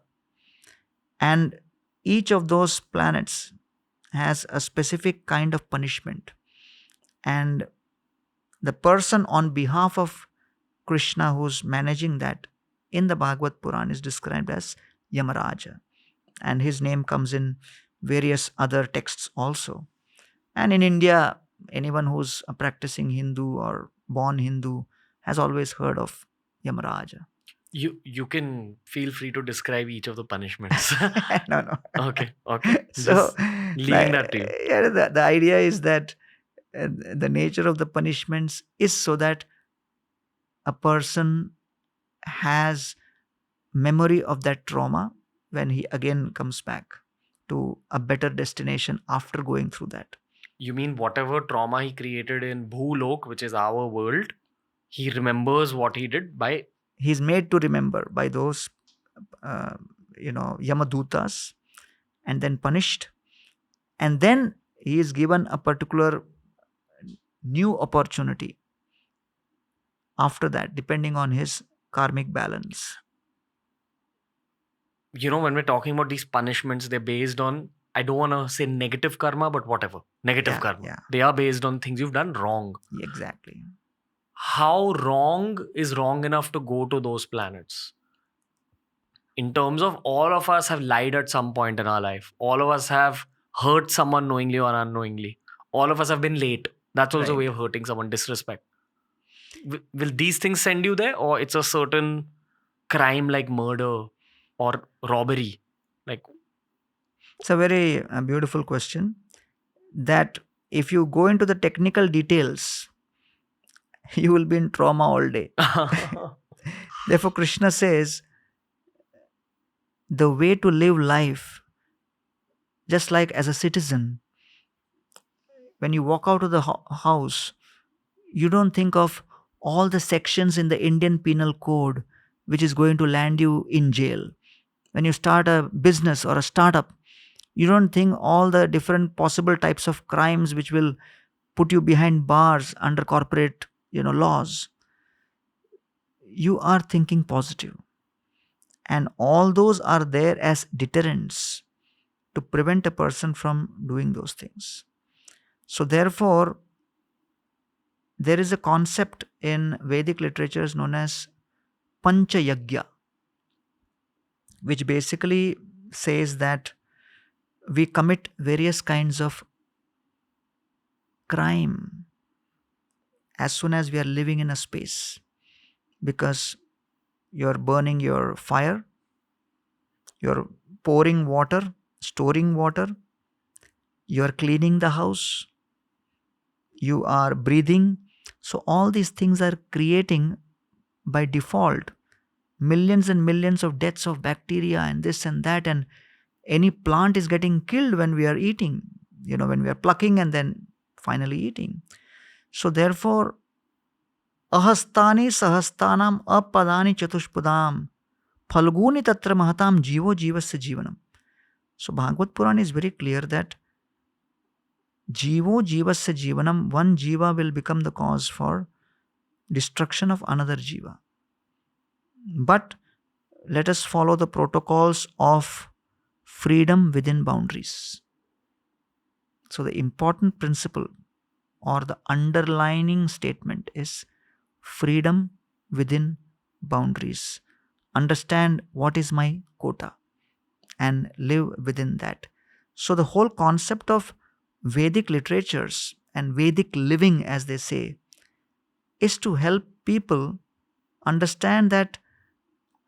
And each of those planets has a specific kind of punishment. And the person on behalf of Krishna who's managing that in the Bhagavad Puran is described as Yamaraja. And his name comes in various other texts also. And in India, anyone who's a practicing Hindu or born Hindu has always heard of Yamaraja. You can feel free to describe each of the punishments. No. Okay. So, Just leaving that to you. yeah, the idea is that the nature of the punishments is so that a person has memory of that trauma when he again comes back to a better destination after going through that. You mean whatever trauma he created in Bhulok, which is our world, he remembers what he did by. He's made to remember by those, Yamadutas, and then punished. And then he is given a particular new opportunity after that, depending on his karmic balance. When we're talking about these punishments, they're based on, I don't want to say negative karma, but whatever. Negative karma. Yeah. They are based on things you've done wrong. Exactly. How wrong is wrong enough to go to those planets? In terms of all of us have lied at some point in our life. All of us have hurt someone knowingly or unknowingly. All of us have been late. That's also a way of hurting someone, disrespect. Will these things send you there, or it's a certain crime like murder or robbery? It's a very beautiful question. That if you go into the technical details, you will be in trauma all day. Therefore, Krishna says the way to live life, just like as a citizen, when you walk out of the house, you don't think of all the sections in the Indian Penal Code which is going to land you in jail. When you start a business or a startup, you don't think all the different possible types of crimes which will put you behind bars under corporate laws. You are thinking positive. And all those are there as deterrents to prevent a person from doing those things. So therefore, there is a concept in Vedic literatures known as Pancha Yagya, which basically says that we commit various kinds of crime as soon as we are living in a space, because you're burning your fire, you're pouring water, storing water, you're cleaning the house, you are breathing. So all these things are creating by default millions and millions of deaths of bacteria and this and that, and any plant is getting killed when we are eating, when we are plucking and then finally eating. So therefore, ahastani sahastanam apadani chatushpadam phalguni tatra mahatam jivo jivasya jivanam. So Bhagavad Puran is very clear that jivo jivasya jivanam, one jiva will become the cause for destruction of another jiva. But let us follow the protocols of freedom within boundaries. So the important principle or the underlining statement is freedom within boundaries. Understand what is my quota and live within that. So the whole concept of Vedic literatures and Vedic living, as they say, is to help people understand that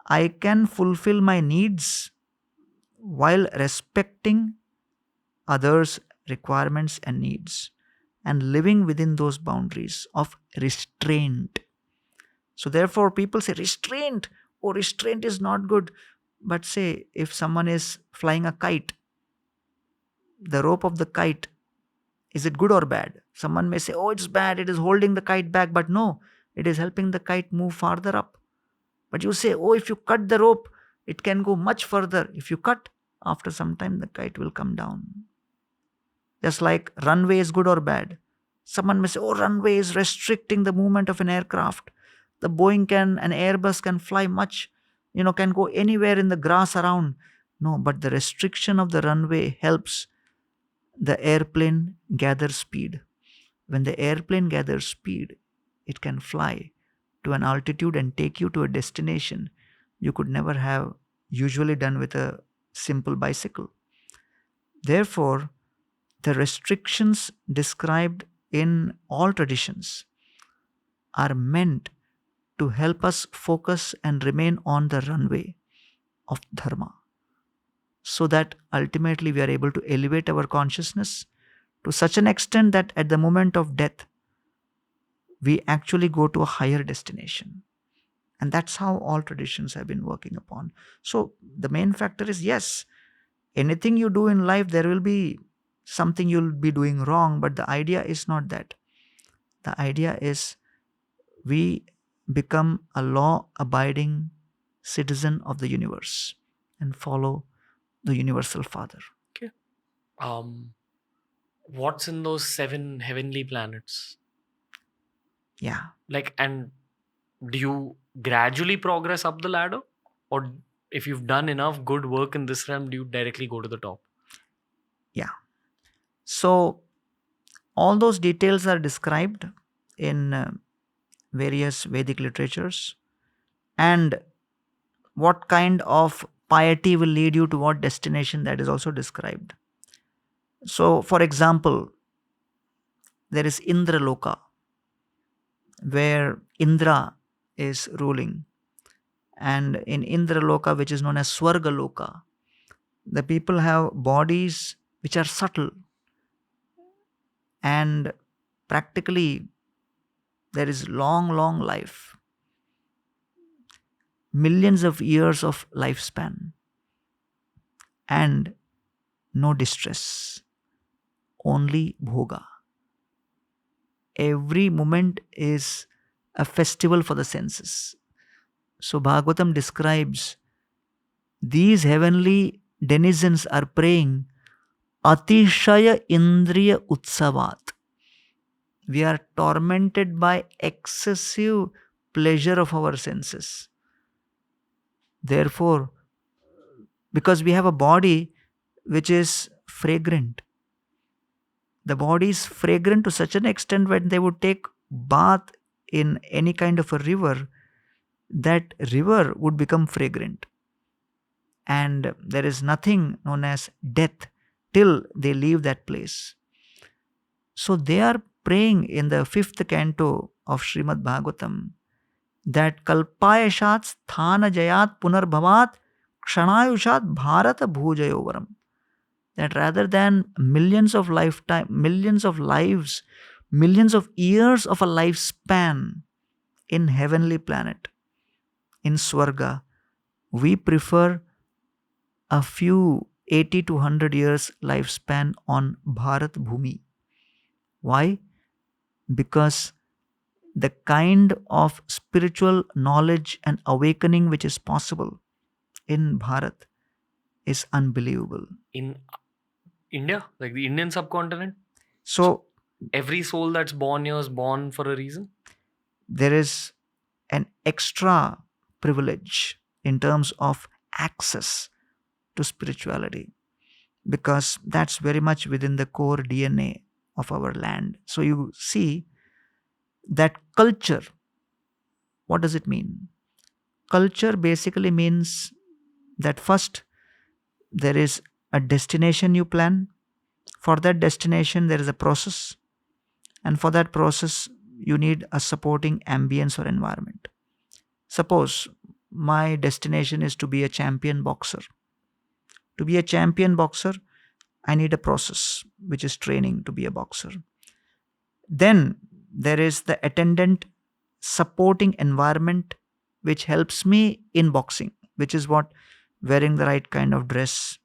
I can fulfill my needs while respecting others' requirements and needs and living within those boundaries of restraint. So therefore people say restraint. oh, restraint is not good. But say, if someone is flying a kite, the rope of the kite, is it good or bad? Someone may say, oh, it's bad, it is holding the kite back. But no, it is helping the kite move farther up. But you say, oh, if you cut the rope, it can go much further. If you cut, after some time, the kite will come down. Just like runway is good or bad. Someone may say, oh, runway is restricting the movement of an aircraft. The Boeing an Airbus can fly much, can go anywhere in the grass around. No, but the restriction of the runway helps the airplane gather speed. When the airplane gathers speed, it can fly to an altitude and take you to a destination you could never have usually done with a simple bicycle. Therefore, the restrictions described in all traditions are meant to help us focus and remain on the runway of dharma, so that ultimately we are able to elevate our consciousness to such an extent that at the moment of death, we actually go to a higher destination. And that's how all traditions have been working upon. So the main factor is, yes, anything you do in life, there will be something you'll be doing wrong, but the idea is not that. The idea is we become a law abiding citizen of the universe and follow the universal father. Okay. What's in those 7 heavenly planets? Yeah. And do you gradually progress up the ladder? Or if you've done enough good work in this realm, do you directly go to the top? Yeah. So all those details are described in various Vedic literatures, and what kind of piety will lead you to what destination, that is also described. So, for example, there is Indra Loka, where Indra is ruling, and in Indra Loka, which is known as Swarga Loka, the people have bodies which are subtle, and practically there is long life, millions of years of lifespan, and no distress, only bhoga. Every moment is a festival for the senses. So Bhagavatam describes these heavenly denizens are praying Atishaya Indriya Utsavat. We are tormented by excessive pleasure of our senses. Therefore, because we have a body which is fragrant, the body is fragrant to such an extent when they would take bath in any kind of a river, that river would become fragrant. And there is nothing known as death till they leave that place. So they are praying in the 5th canto of Srimad Bhagavatam that Kalpayashat Sthana Jayat Punarbhavat Kshanayushat Bharata Bhujayovaram. That rather than millions of lives, millions of years of a lifespan in heavenly planet, in Swarga, we prefer a few 80 to 100 years lifespan on Bharat Bhumi. Why? Because the kind of spiritual knowledge and awakening which is possible in Bharat is unbelievable. In India, like the Indian subcontinent? So every soul that's born here is born for a reason? There is an extra privilege in terms of access to spirituality, because that's very much within the core DNA of our land. So you see that culture, what does it mean? Culture basically means that first there is a destination you plan. For that destination, there is a process. And for that process, you need a supporting ambience or environment. Suppose my destination is to be a champion boxer. To be a champion boxer, I need a process, which is training to be a boxer. Then there is the attendant supporting environment, which helps me in boxing, which is what wearing the right kind of dress,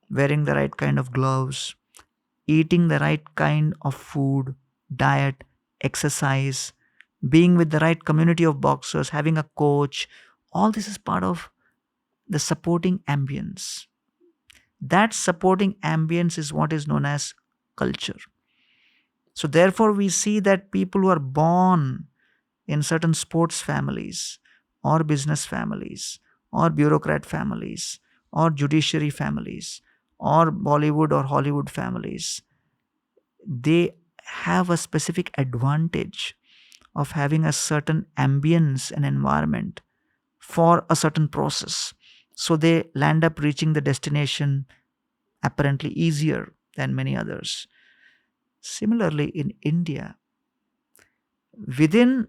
wearing the right kind of gloves, eating the right kind of food, diet, exercise, being with the right community of boxers, having a coach. All this is part of the supporting ambience. That supporting ambience is what is known as culture. So, therefore, we see that people who are born in certain sports families, or business families, or bureaucrat families, or judiciary families, or Bollywood or Hollywood families, they have a specific advantage of having a certain ambience and environment for a certain process. So they land up reaching the destination apparently easier than many others. Similarly, in India, within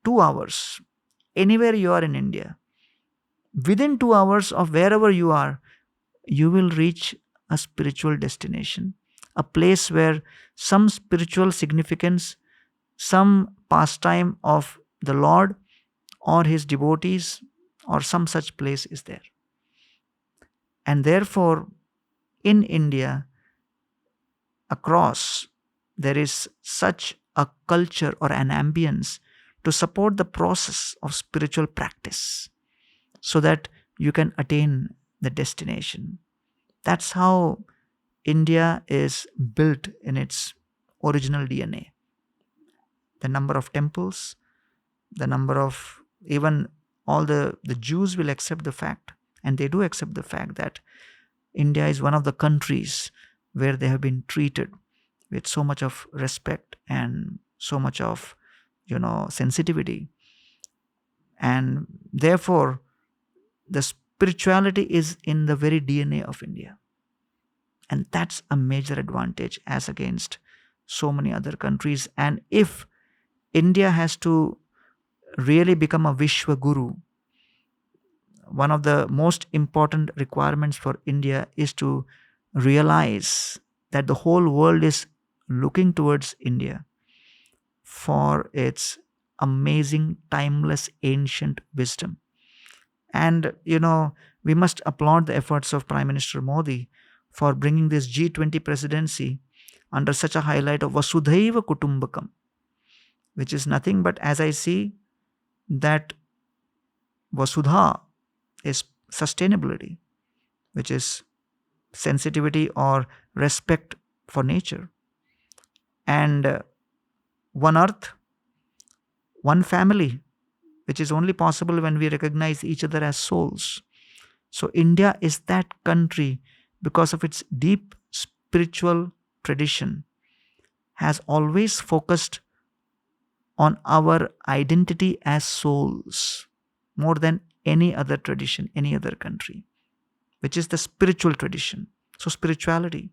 2 hours, anywhere you are in India, within 2 hours of wherever you are, you will reach a spiritual destination, a place where some spiritual significance, some pastime of the Lord or his devotees, or some such place is there. And therefore, in India, across, there is such a culture or an ambience to support the process of spiritual practice so that you can attain the destination. That's how India is built in its original DNA. The number of temples, the number of, even all the Jews will accept the fact, and they do accept the fact, that India is one of the countries where they have been treated with so much of respect and so much of, sensitivity. And therefore, the spirituality is in the very DNA of India. And that's a major advantage as against so many other countries. And if India has to really become a Vishwa Guru, one of the most important requirements for India is to realize that the whole world is looking towards India for its amazing, timeless, ancient wisdom. And, we must applaud the efforts of Prime Minister Modi for bringing this G20 presidency under such a highlight of Vasudhaiva Kutumbakam, which is nothing but, as I see, that Vasudha is sustainability, which is sensitivity or respect for nature. And one earth, one family, which is only possible when we recognize each other as souls. So India is that country, because of its deep spiritual tradition, has always focused on our identity as souls more than any other tradition, any other country, which is the spiritual tradition. So spirituality.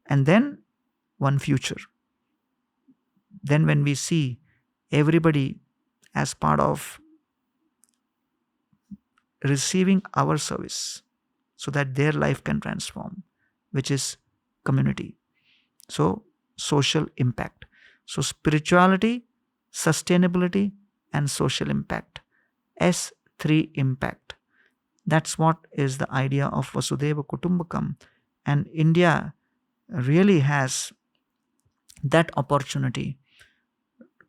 And then one future. Then when we see everybody as part of receiving our service so that their life can transform, which is community. So social impact. So spirituality, sustainability, and social impact. S3 impact. That's what is the idea of Vasudhaiva Kutumbakam. And India really has that opportunity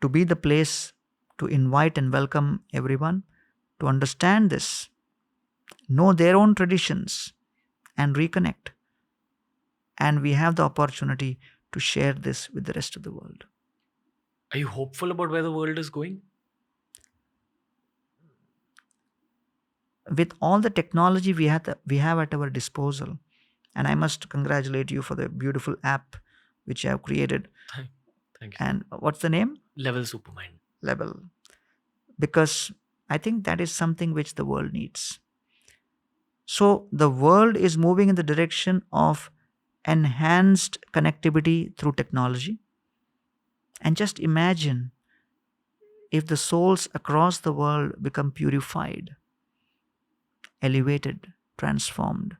to be the place to invite and welcome everyone to understand this, know their own traditions, and reconnect. And we have the opportunity to share this with the rest of the world. Are you hopeful about where the world is going? With all the technology we have at our disposal, and I must congratulate you for the beautiful app which you have created. Thank you. And what's the name? Level Supermind. Level. Because I think that is something which the world needs. So the world is moving in the direction of enhanced connectivity through technology. And just imagine if the souls across the world become purified, elevated, transformed.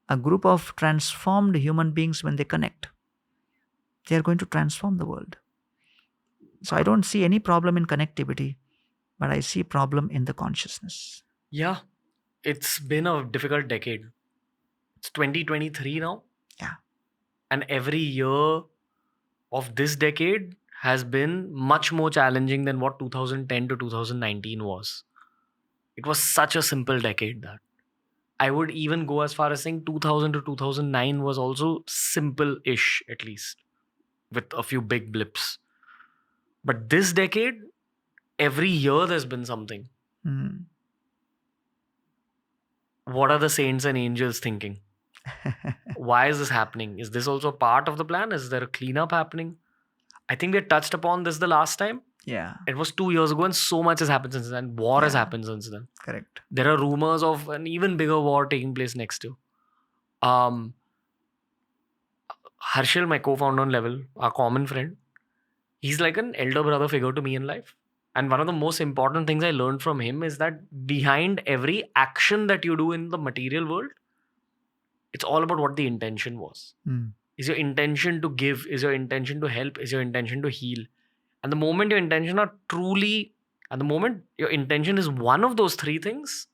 A group of transformed human beings, when they connect, they are going to transform the world. So I don't see any problem in connectivity. but I see problem in the consciousness. Yeah, it's been a difficult decade. It's 2023 now, Yeah. and every year of this decade has been much more challenging than what 2010 to 2019 was. It was such a simple decade that I would even go as far as saying 2000 to 2009 was also simple ish, at least, with a few big blips. But this decade, every year there's been something. Hmm. What are the saints and angels thinking? Why is this happening? Is this also part of the plan? Is there a cleanup happening? I think we had touched upon this the last time. Yeah. It was 2 years ago, and so much has happened since then. War has Yeah. happened since then. Correct. There are rumors of an even bigger war taking place next year. Um, Harshil, my co-founder on Level, our common friend, he's like an elder brother figure to me in life. And one of the most important things I learned from him is that behind every action that you do in the material world, it's all about what the intention was. Hmm. Is your intention to give? Is your intention to help? Is your intention to heal? And the moment your intention are truly, and the moment your intention is one of those three things,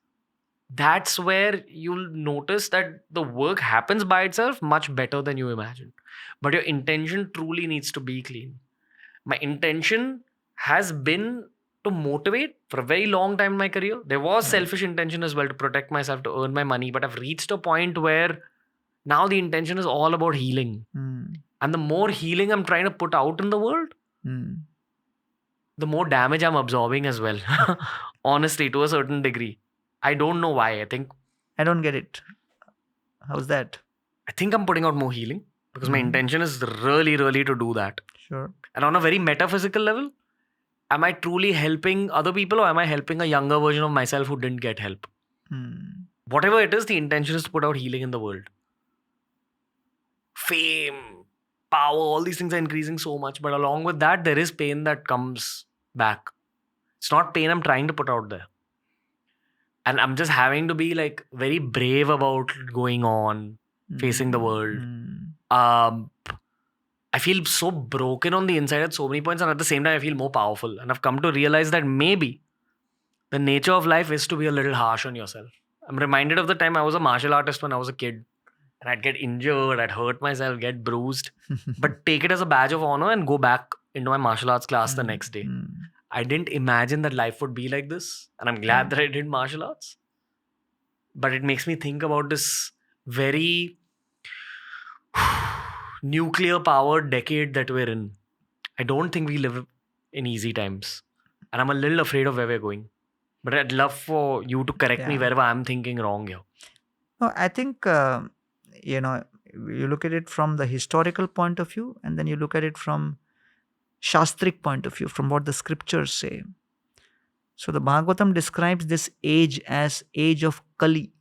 that's where you'll notice that the work happens by itself much better than you imagine. But your intention truly needs to be clean. My intention has been to motivate for a very long time in my career. There was Right. selfish intention as well to protect myself, to earn my money, but I've reached a point where now the intention is all about healing. Hmm. And the more healing I'm trying to put out in the world, Hmm. the more damage I'm absorbing as well. Honestly, to a certain degree. I don't know why. I don't get it. How's that? I think I'm putting out more healing because my Mhm. intention is really, really to do that. Sure. And on a very metaphysical level, am I truly helping other people, or am I helping a younger version of myself who didn't get help? Hmm. Whatever it is, the intention is to put out healing in the world. Fame, power, all these things are increasing so much. But along with that, there is pain that comes back. It's not pain I'm trying to put out there. And I'm just having to be like very brave about going on, facing the world. Hmm. I feel so broken on the inside at so many points, and at the same time, I feel more powerful. And I've come to realize that maybe the nature of life is to be a little harsh on yourself. I'm reminded of the time I was a martial artist when I was a kid, and I'd get injured, I'd hurt myself, get bruised, but take it as a badge of honor and go back into my martial arts class the next day. Hmm. I didn't imagine that life would be like this, and I'm glad that I did martial arts. But it makes me think about this very nuclear powered decade that we're in. I don't think we live in easy times. And I'm a little afraid of where we're going. But I'd love for you to correct me Yeah. wherever I'm thinking wrong here. No, I think you look at it from the historical point of view, and then you look at it from Shastric point of view, from what the scriptures say. So the Bhagavatam describes this age as age of Kali.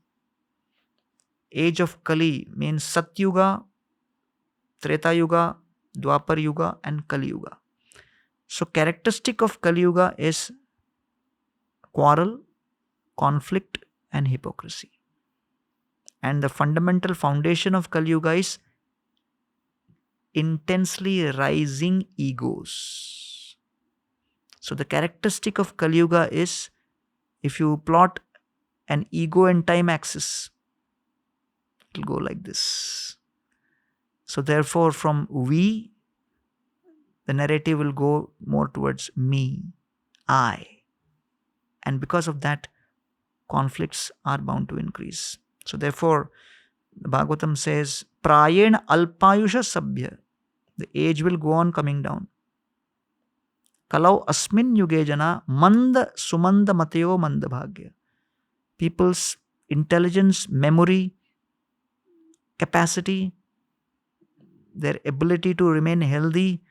Age of Kali means Satyuga, Treta Yuga, Dwapar Yuga, and Kali Yuga. So characteristic of Kali Yuga is quarrel, conflict, and hypocrisy. And the fundamental foundation of Kali Yuga is intensely rising egos. So the characteristic of Kali Yuga is, if you plot an ego and time axis, it will go like this. So therefore, from we, the narrative will go more towards me, I. And because of that, conflicts are bound to increase. So therefore, the Bhagavatam says, Prayen alpayusha sabhya. The age will go on coming down. Kalau asmin yuge jana manda sumanda matayo manda bhagya. People's intelligence, memory, capacity, their ability to remain healthy,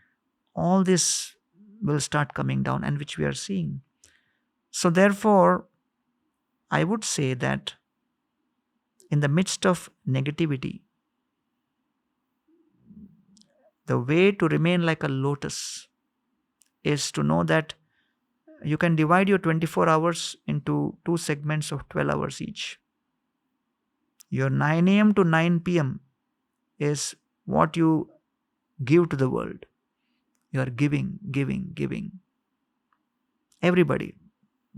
all this will start coming down, and which we are seeing. So therefore, I would say that in the midst of negativity, the way to remain like a lotus is to know that you can divide your 24 hours into two segments of 12 hours each. Your 9 a.m. to 9 p.m. is what you give to the world. You are giving, giving, giving. Everybody.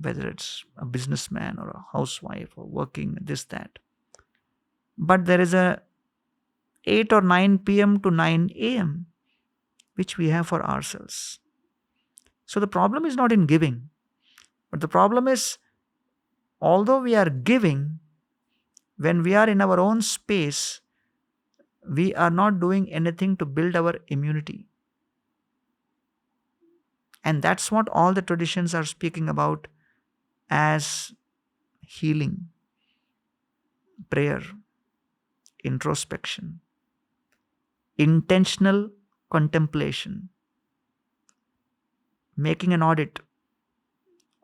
whether it's a businessman or a housewife or working, this, that. But there is a 8 or 9 p.m. to 9 a.m. which we have for ourselves. So the problem is not in giving, but the problem is, although we are giving, when we are in our own space, we are not doing anything to build our immunity. And that's what all the traditions are speaking about as healing, prayer, introspection, intentional contemplation, making an audit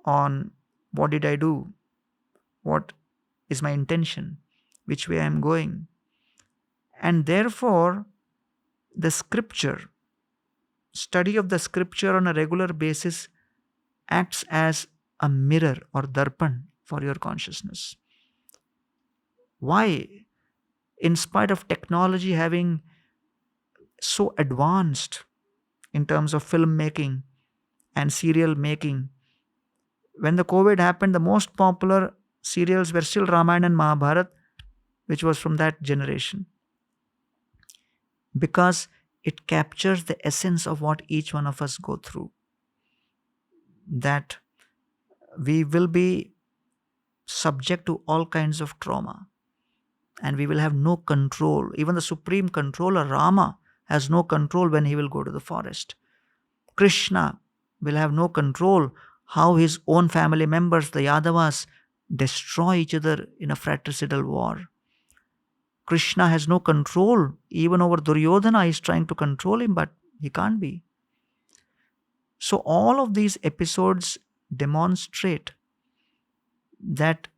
on what did I do, what is my intention, which way I am going. And therefore, the scripture, study of the scripture on a regular basis acts as a mirror or darpan for your consciousness. Why? In spite of technology having so advanced in terms of filmmaking and serial making, when the COVID happened, the most popular serials were still Ramayana and Mahabharata, which was from that generation, because it captures the essence of what each one of us go through. That we will be subject to all kinds of trauma and we will have no control. Even the supreme controller, Rama, has no control when he will go to the forest. Krishna will have no control how his own family members, the Yadavas, destroy each other in a fratricidal war. Krishna has no control. Even over Duryodhana, he is trying to control him, but he can't be. So all of these episodes demonstrate that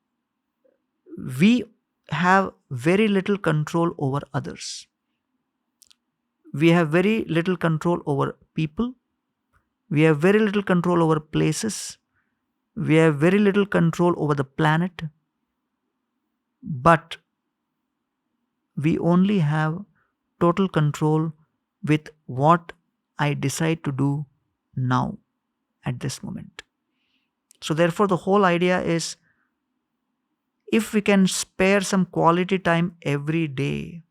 we have very little control over others. We have very little control over people. We have very little control over places. We have very little control over the planet. But we only have total control with what I decide to do now, at this moment. So therefore, the whole idea is, if we can spare some quality time every day,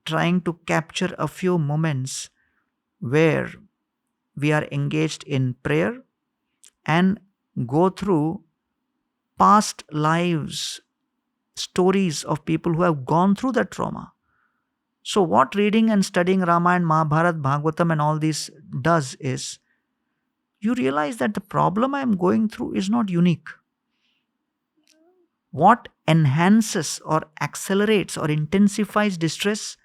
trying to capture a few moments where we are engaged in prayer and go through past lives, stories of people who have gone through that trauma. So what reading and studying Ramayana, Mahabharata, Bhagavatam and all this does is, you realize that the problem I am going through is not unique. What enhances or accelerates or intensifies distress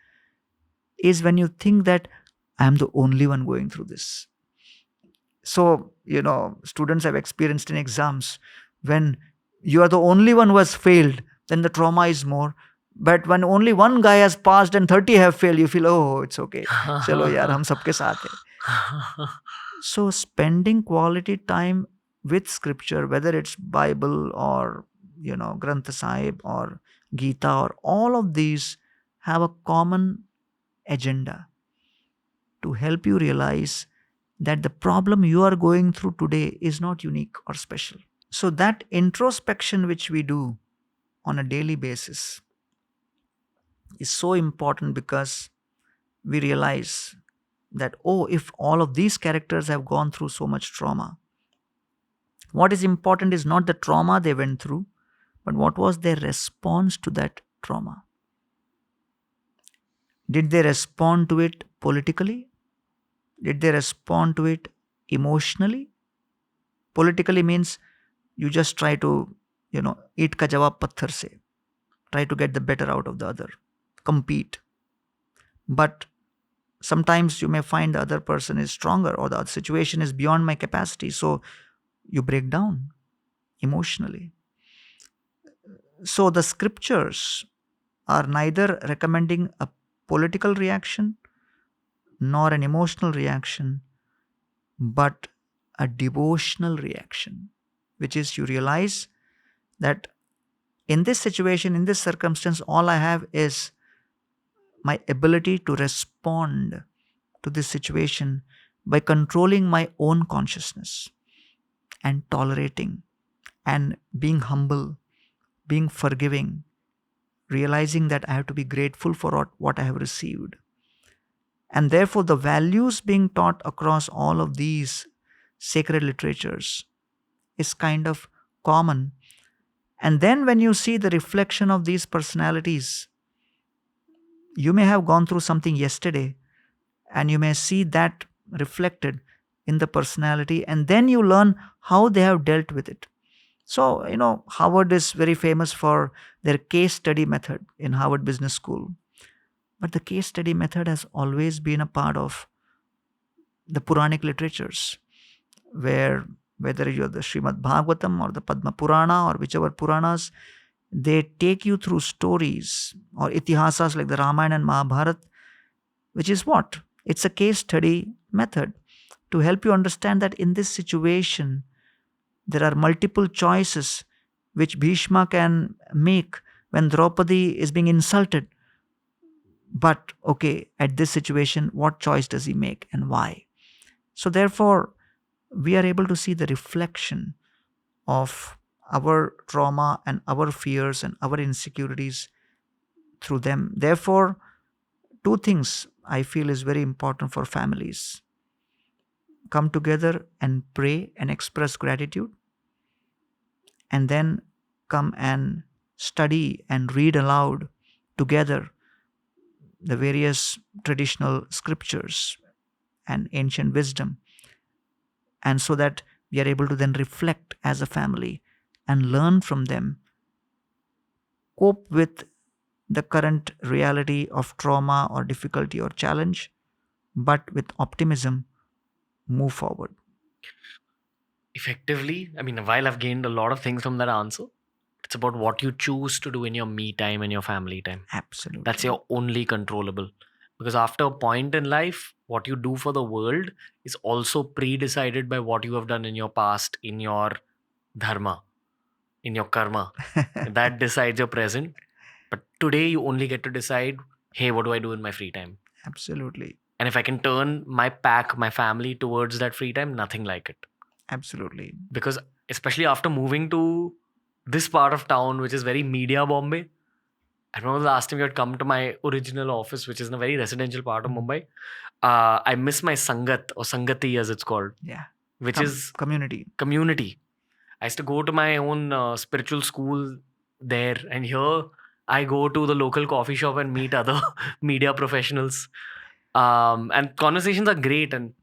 is when you think that I am the only one going through this. So, students have experienced in exams, when you are the only one who has failed, then the trauma is more. But when only one guy has passed and 30 have failed, you feel, oh, it's okay. Chalo yaar, hum sabke saath hai. So spending quality time with scripture, whether it's Bible or, Granth Sahib or Gita, or all of these have a common agenda to help you realize that the problem you are going through today is not unique or special. So that introspection which we do on a daily basis is so important, because we realize that, if all of these characters have gone through so much trauma, what is important is not the trauma they went through, but what was their response to that trauma. Did they respond to it politically? Did they respond to it emotionally? Politically means you just try to, eat ka jawab patthar se. Try to get the better out of the other. Compete. But sometimes you may find the other person is stronger, or the situation is beyond my capacity. So you break down emotionally. So the scriptures are neither recommending a political reaction nor an emotional reaction, but a devotional reaction, which is, you realize that in this situation, in this circumstance, all I have is my ability to respond to this situation by controlling my own consciousness. and tolerating and being humble, being forgiving, realizing that I have to be grateful for what I have received. And therefore, the values being taught across all of these sacred literatures is kind of common. And then, when you see the reflection of these personalities, you may have gone through something yesterday and you may see that reflected in the personality, and then you learn how they have dealt with it. So, Harvard is very famous for their case study method in Harvard Business School. But the case study method has always been a part of the Puranic literatures, where whether you're the Srimad Bhagavatam or the Padma Purana or whichever Puranas, they take you through stories or itihasas like the Ramayana and Mahabharata, which is what? It's a case study method to help you understand that in this situation, there are multiple choices which Bhishma can make when Draupadi is being insulted. But okay, at this situation, what choice does he make and why? So, therefore, we are able to see the reflection of our trauma and our fears and our insecurities through them. Therefore, two things I feel is very important for families: come together and pray and express gratitude, and then come and study and read aloud together the various traditional scriptures and ancient wisdom, and so that we are able to then reflect as a family and learn from them, cope with the current reality of trauma or difficulty or challenge, but with optimism, move forward. Effectively, I mean, while I've gained a lot of things from that answer, it's about what you choose to do in your me time and your family time. Absolutely. That's your only controllable. Because after a point in life, what you do for the world is also pre-decided by what you have done in your past, in your dharma, in your karma. That decides your present. But today you only get to decide, hey, what do I do in my free time? Absolutely. And if I can turn my pack, my family towards that free time, nothing like it. Absolutely. Because especially after moving to this part of town, which is very media Bombay, I remember the last time you had come to my original office, which is in a very residential part of Mumbai. I miss my Sangat or Sangati as it's called, Yeah. which is Community. community. I used to go to my own spiritual school there, and here I go to the local coffee shop and meet other media professionals. And conversations are great, and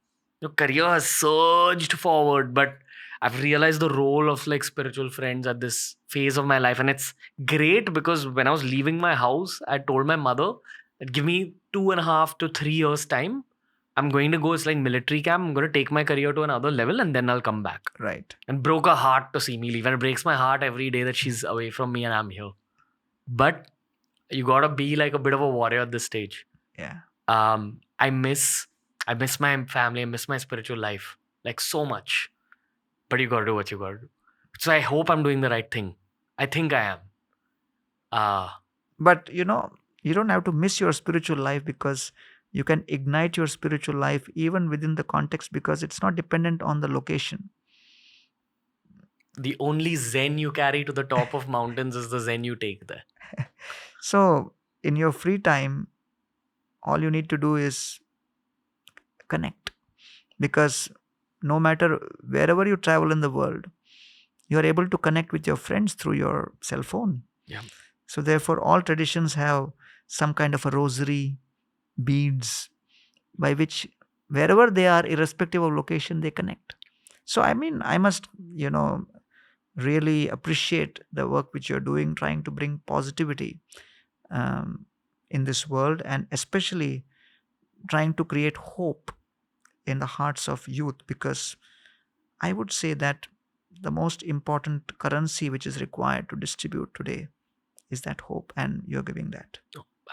your career has surged forward. But I've realized the role of like spiritual friends at this phase of my life, and it's great because when I was leaving my house, I told my mother that give me 2.5 to 3 years time. I'm going to go. It's like military camp. I'm going to take my career to another level, and then I'll come back. Right. And broke her heart to see me leave, and it breaks my heart every day that she's away from me and I'm here. But you gotta be like a bit of a warrior at this stage. Yeah. I miss my family. I miss my spiritual life like so much. But you gotta do what you gotta do. So I hope I'm doing the right thing. I think I am. But you don't have to miss your spiritual life, because you can ignite your spiritual life even within the context, because it's not dependent on the location. The only zen you carry to the top of mountains is the zen you take there. So, in your free time, all you need to do is connect, because no matter wherever you travel in the world, you are able to connect with your friends through your cell phone. Yeah. So, therefore, all traditions have some kind of a rosary, beads, by which wherever they are, irrespective of location, they connect. So, I mean, I must, really appreciate the work which you're doing, trying to bring positivity in this world, and especially trying to create hope in the hearts of youth, because I would say that the most important currency which is required to distribute today is that hope, and you're giving that.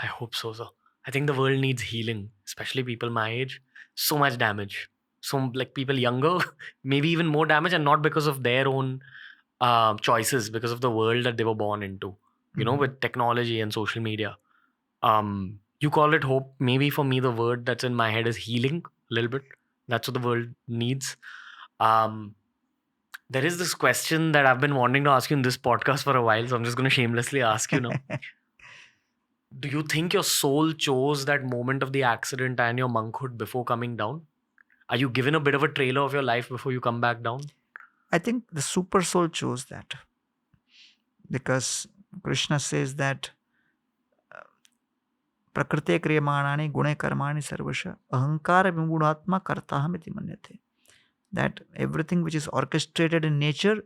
I hope so, sir. I think the world needs healing, especially people my age. So much damage. So, like people younger, maybe even more damage, and not because of their own choices, because of the world that they were born into. You know, Mhm. with technology and social media. You call it hope. Maybe for me, the word that's in my head is healing a little bit. That's what the world needs. Um, There is this question that I've been wanting to ask you in this podcast for a while, so I'm just going to shamelessly ask you now. Do you think your soul chose that moment of the accident and your monkhood before coming down? Are you given a bit of a trailer of your life before you come back down? I think the super soul chose that, because Krishna says that prakrite kriyamanani gune karmani sarvasha ahankara vimudhatma kartaham iti manyate. That everything which is orchestrated in nature,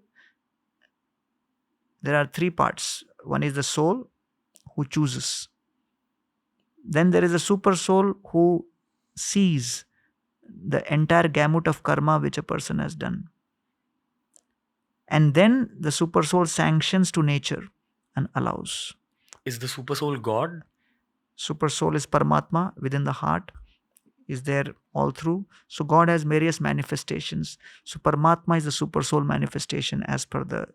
there are three parts. One is the soul who chooses. Then there is a super soul who sees the entire gamut of karma which a person has done. And then the super soul sanctions to nature and allows. Is the super soul God? Super soul is Paramatma within the heart, is there all through. So God has various manifestations. So Paramatma is the super soul manifestation as per the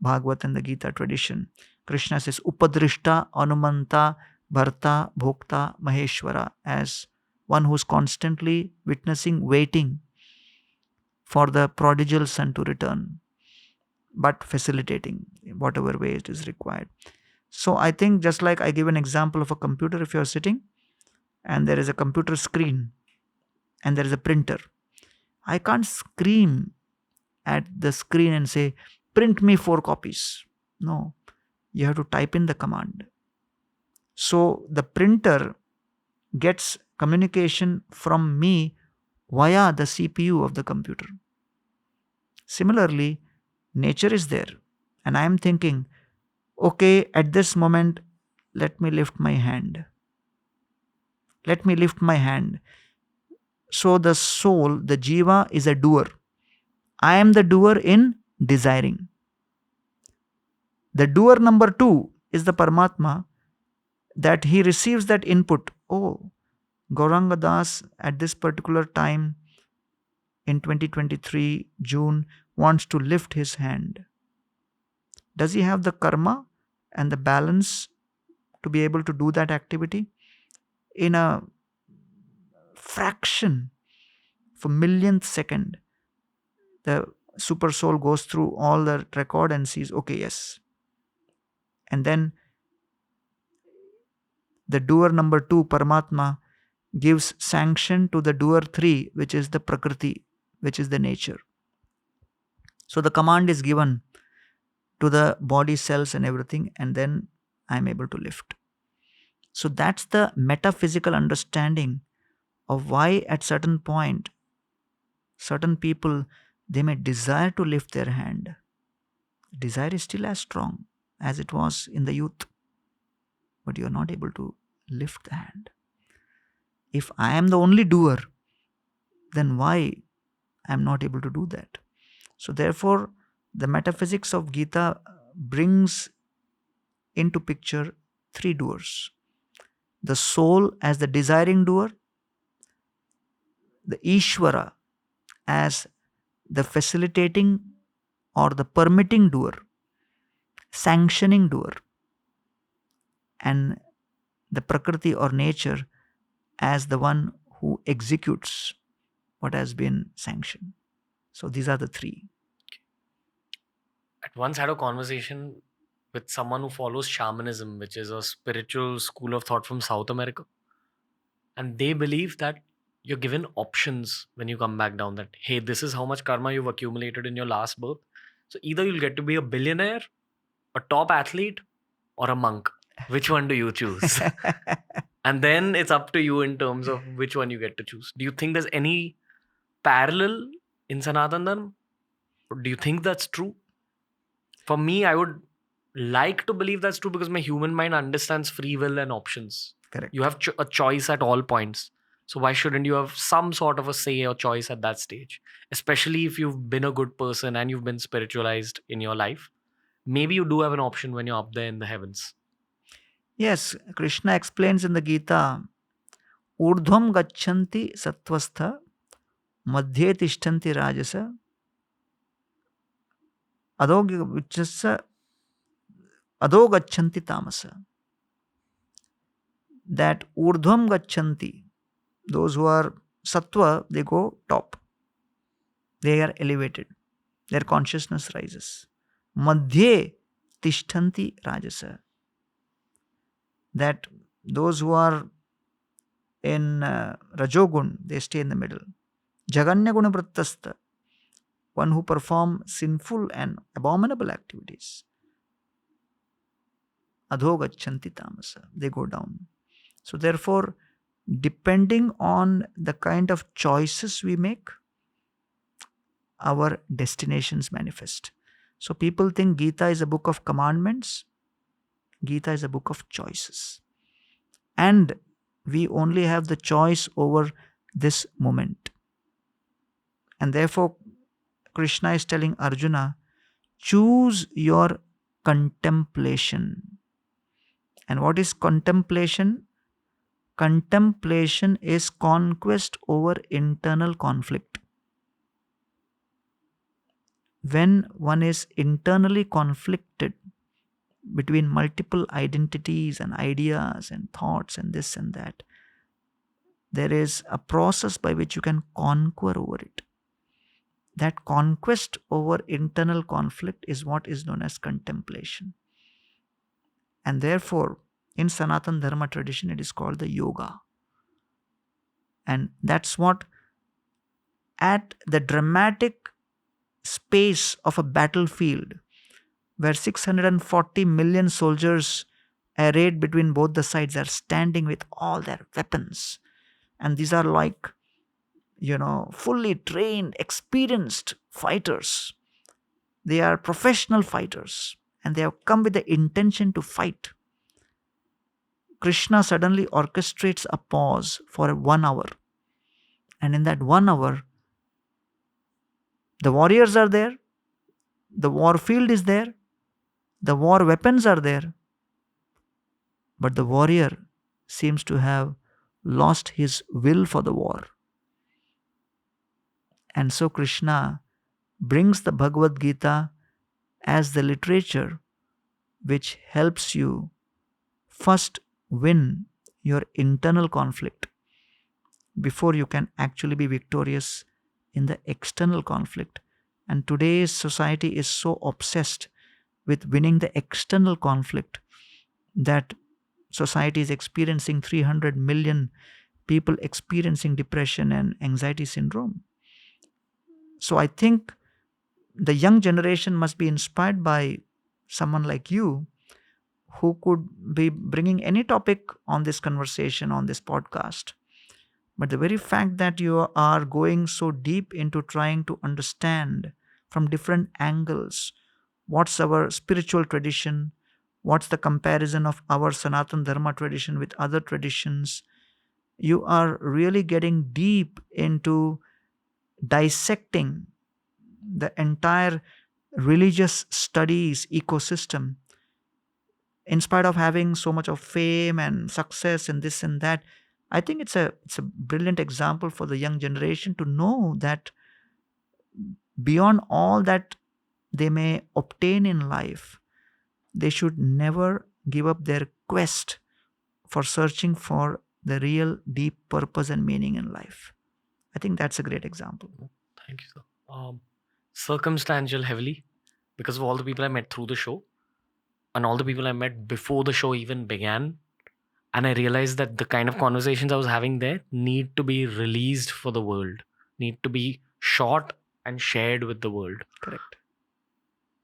Bhagavad and the Gita tradition. Krishna says Upadrishta, Anumanta, Bharta, Bhokta, Maheshwara, as one who's constantly witnessing, waiting for the prodigal son to return, but facilitating whatever way it is required. So I think, just like I give an example of a computer, if you're sitting and there is a computer screen and there is a printer, I can't scream at the screen and say, print me 4 copies. No, you have to type in the command. So the printer gets communication from me via the CPU of the computer. Similarly, nature is there, and I am thinking, okay, at this moment, let me lift my hand. Let me lift my hand. So the soul, the jiva, is a doer. I am the doer in desiring. The doer number 2 is the Paramatma, that he receives that input. Oh, Gauranga Das at this particular time in 2023 June wants to lift his hand. Does he have the karma and the balance to be able to do that activity? In a fraction of a millionth second, the super soul goes through all the record and sees, okay, yes. And then the doer number 2, Paramatma, gives sanction to the doer 3, which is the Prakriti, which is the nature. So the command is given to the body cells and everything, and then I'm able to lift. So that's the metaphysical understanding of why at certain point, certain people, they may desire to lift their hand. Desire is still as strong as it was in the youth, but you're not able to lift the hand. If I am the only doer, then why I'm not able to do that? So therefore, the metaphysics of Gita brings into picture 3 doers. The soul as the desiring doer, the Ishvara as the facilitating or the permitting doer, sanctioning doer, and the Prakriti or nature as the one who executes what has been sanctioned. So these are the 3. I once had a conversation with someone who follows Shamanism, which is a spiritual school of thought from South America. And they believe that you're given options when you come back down, that, hey, this is how much karma you've accumulated in your last birth. So either you'll get to be a billionaire, a top athlete, or a monk. Which one do you choose? And then it's up to you in terms of which one you get to choose. Do you think there's any parallel in Sanatan Dharma? Do you think that's true? For me, I would like to believe that's true because my human mind understands free will and options. Correct. You have a choice at all points. So why shouldn't you have some sort of a say or choice at that stage? Especially if you've been a good person and you've been spiritualized in your life. Maybe you do have an option when you're up there in the heavens. Yes, Krishna explains in the Gita, Urdhvam gachanti sattvastha, madhye tishtanti rajasa, adho gachanti tamasa. That urdhvam gachanti, those who are sattva, they go top. They are elevated. their consciousness rises. Madhye tishtanti rajasa. That those who are in Rajogun, they stay in the middle. Jaganya guna vrittasta, one who perform sinful and abominable activities. Adho gachanti tamasa, they go down. So therefore, depending on the kind of choices we make, our destinations manifest. So people think Gita is a book of commandments. Gita is a book of choices. And we only have the choice over this moment. And therefore, Krishna is telling Arjuna, choose your contemplation. And what is contemplation? Contemplation is conquest over internal conflict. When one is internally conflicted between multiple identities and ideas and thoughts and this and that, there is a process by which you can conquer over it. That conquest over internal conflict is what is known as contemplation. And therefore, in Sanatana Dharma tradition, it is called the yoga. And that's what, at the dramatic space of a battlefield, where 640 million soldiers arrayed between both the sides are standing with all their weapons. And these are like, fully trained, experienced fighters. They are professional fighters and they have come with the intention to fight. Krishna suddenly orchestrates a pause for 1 hour. And in that 1 hour, the warriors are there, the war field is there, the war weapons are there, but the warrior seems to have lost his will for the war. And so Krishna brings the Bhagavad Gita as the literature which helps you first win your internal conflict before you can actually be victorious in the external conflict. And today's society is so obsessed with winning the external conflict that society is experiencing 300 million people experiencing depression and anxiety syndrome. So I think the young generation must be inspired by someone like you, who could be bringing any topic on this conversation, on this podcast. But the very fact that you are going so deep into trying to understand from different angles what's our spiritual tradition, what's the comparison of our Sanatana Dharma tradition with other traditions, you are really getting deep into dissecting the entire religious studies ecosystem. In spite of having so much of fame and success and this and that, I think it's a brilliant example for the young generation to know that beyond all that they may obtain in life, they should never give up their quest for searching for the real deep purpose and meaning in life. I think that's a great example. Thank you, sir. Circumstantial heavily, because of all the people I met through the show and all the people I met before the show even began. And I realized that the kind of conversations I was having there need to be released for the world, need to be shot and shared with the world. Correct.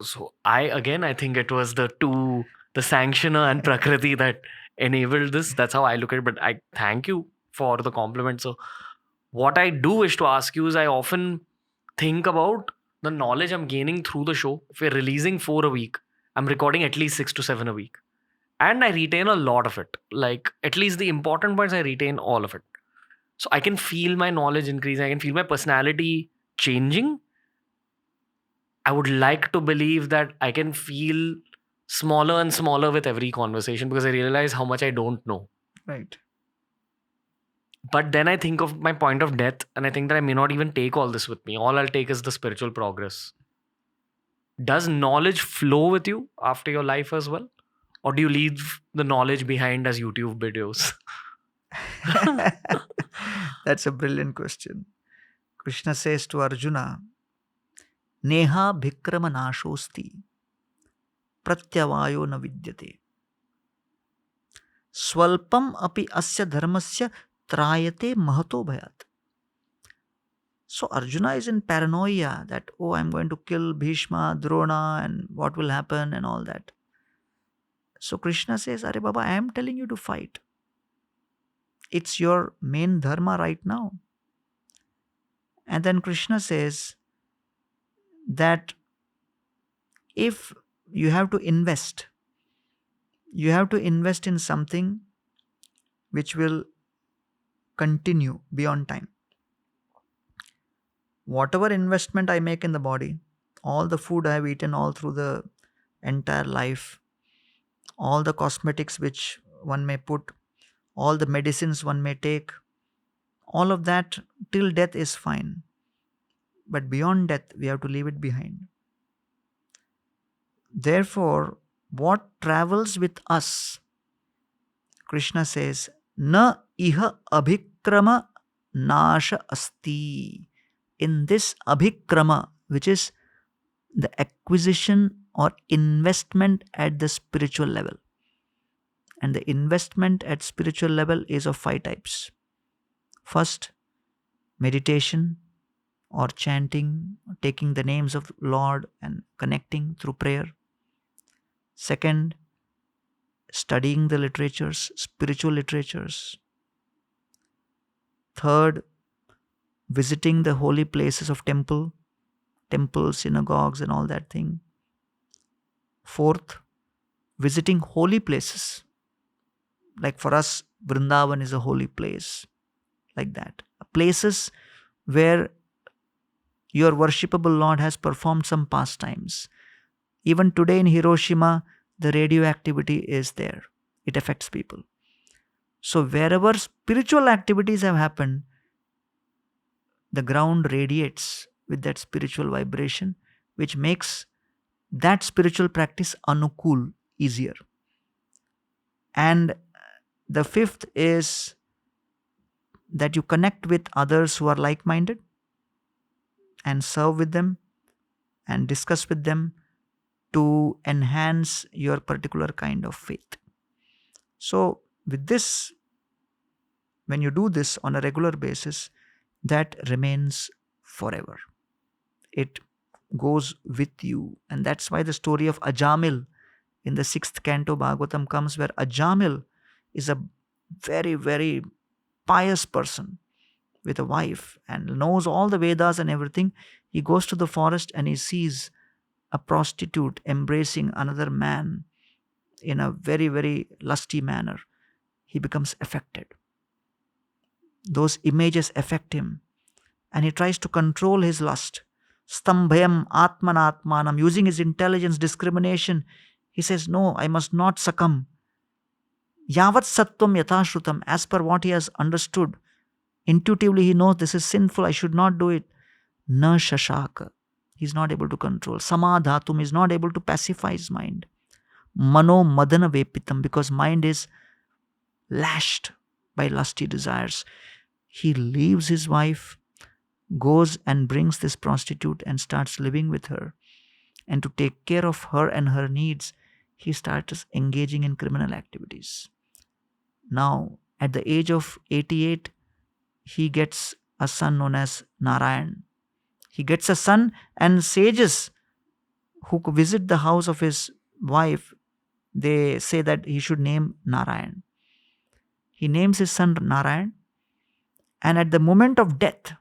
So I think it was the sanctioner and Prakriti that enabled this. That's how I look at it. But I thank you for the compliment. So what I do wish to ask you is, I often think about the knowledge I'm gaining through the show. If we're releasing 4 a week, I'm recording at least 6 to 7 a week. And I retain a lot of it. Like, at least the important points, I retain all of it. So I can feel my knowledge increasing. I can feel my personality changing. I would like to believe that I can feel smaller and smaller with every conversation, because I realize how much I don't know. Right. But then I think of my point of death, and I think that I may not even take all this with me. All I'll take is the spiritual progress. Does knowledge flow with you after your life as well? Or do you leave the knowledge behind as YouTube videos? That's a brilliant question. Krishna says to Arjuna, Neha Vikram नाशोस्ति प्रत्यवायो न विद्यते स्वल्पम अपि अस्य धर्मस्य त्रायते महतो भयात्. So Arjuna is in paranoia that, oh, I'm going to kill Bhishma, Drona, and what will happen and all that. So Krishna says, Are Baba, I am telling you to fight. It's your main dharma right now. And then Krishna says that if you have to invest in something which will continue beyond time. Whatever investment I make in the body, all the food I have eaten all through the entire life, all the cosmetics which one may put, all the medicines one may take, all of that till death is fine. But beyond death, we have to leave it behind. Therefore, what travels with us, Krishna says, na iha abhikrama nasha asti. In this abhikrama, which is the acquisition or investment at the spiritual level. And the investment at spiritual level is of 5 types. First, meditation or chanting, taking the names of Lord and connecting through prayer. Second, studying the literatures, spiritual literatures. Third, visiting the holy places of temples, synagogues and all that thing. Fourth, visiting holy places. Like for us, Vrindavan is a holy place. Like that. Places where your worshipable Lord has performed some pastimes. Even today in Hiroshima, the radioactivity is there. It affects people. So wherever spiritual activities have happened, the ground radiates with that spiritual vibration, which makes that spiritual practice anukul, easier. And the fifth is that you connect with others who are like-minded and serve with them and discuss with them to enhance your particular kind of faith. So with this, when you do this on a regular basis, that remains forever. It goes with you. And that's why the story of Ajamil in the 6th canto Bhagavatam comes, where Ajamil is a very, very pious person with a wife and knows all the Vedas and everything. He goes to the forest and he sees a prostitute embracing another man in a very, very lusty manner. He becomes affected. Those images affect him and he tries to control his lust. Stambhayam atmanatmanam, using his intelligence, discrimination, he says, no, I must not succumb. Yavat sattvam yathashrutam, as per what he has understood. Intuitively he knows this is sinful, I should not do it. Na shashaka, he's not able to control. Samadhatum, is not able to pacify his mind. Mano madana vepitam, because mind is lashed by lusty desires. He leaves his wife, goes and brings this prostitute and starts living with her. And to take care of her and her needs, he starts engaging in criminal activities. Now, at the age of 88, he gets a son known as Narayan. He gets a son, and sages who visit the house of his wife, they say that he should name Narayan. He names his son Narayan, and at the moment of death,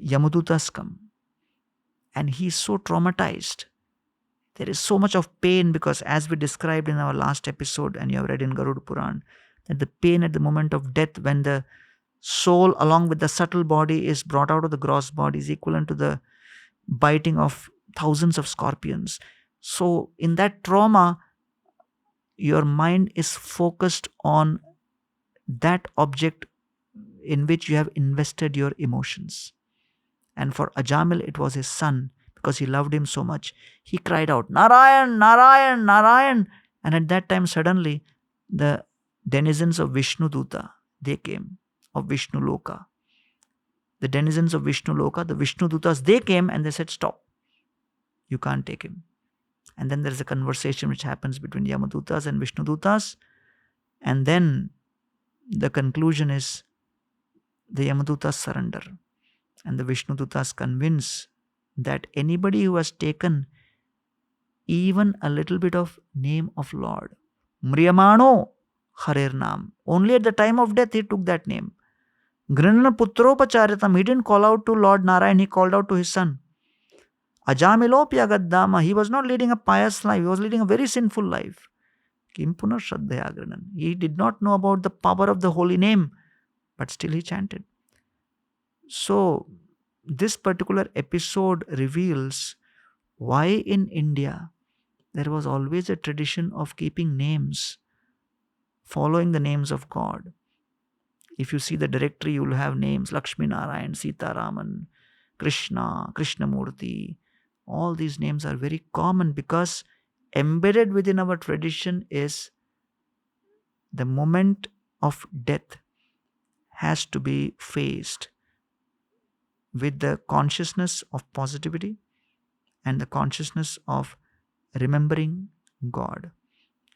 Yamadutas come. And he is so traumatized. There is so much of pain because, as we described in our last episode, and you have read in Garud Puran, that the pain at the moment of death, when the soul along with the subtle body is brought out of the gross body, is equivalent to the biting of thousands of scorpions. So in that trauma, your mind is focused on that object in which you have invested your emotions. And for Ajamil, it was his son, because he loved him so much. He cried out, Narayan, Narayan, Narayan. And at that time, suddenly, the denizens of Vishnu Duta, they came, of Vishnu Loka. The denizens of Vishnu Loka, the Vishnu Dutas, they came and they said, stop, you can't take him. And then there's a conversation which happens between Yamadutas and Vishnu Dutas. And then the conclusion is the Yamadutas surrender. And the Vishnu Dutas convince that anybody who has taken even a little bit of name of Lord, Mriyamano Harer Nam, only at the time of death he took that name. Grinana Putropacharitam, he didn't call out to Lord Narayan, he called out to his son. Ajamilopya Gaddama, he was not leading a pious life, he was leading a very sinful life. Kim Punar Shraddhaya Grinan. He did not know about the power of the holy name, but still he chanted. So, this particular episode reveals why in India there was always a tradition of keeping names, following the names of God. If you see the directory, you will have names Lakshmi Narayan, Sita Raman, Krishna, Krishnamurti. All these names are very common because embedded within our tradition is the moment of death has to be faced with the consciousness of positivity and the consciousness of remembering God.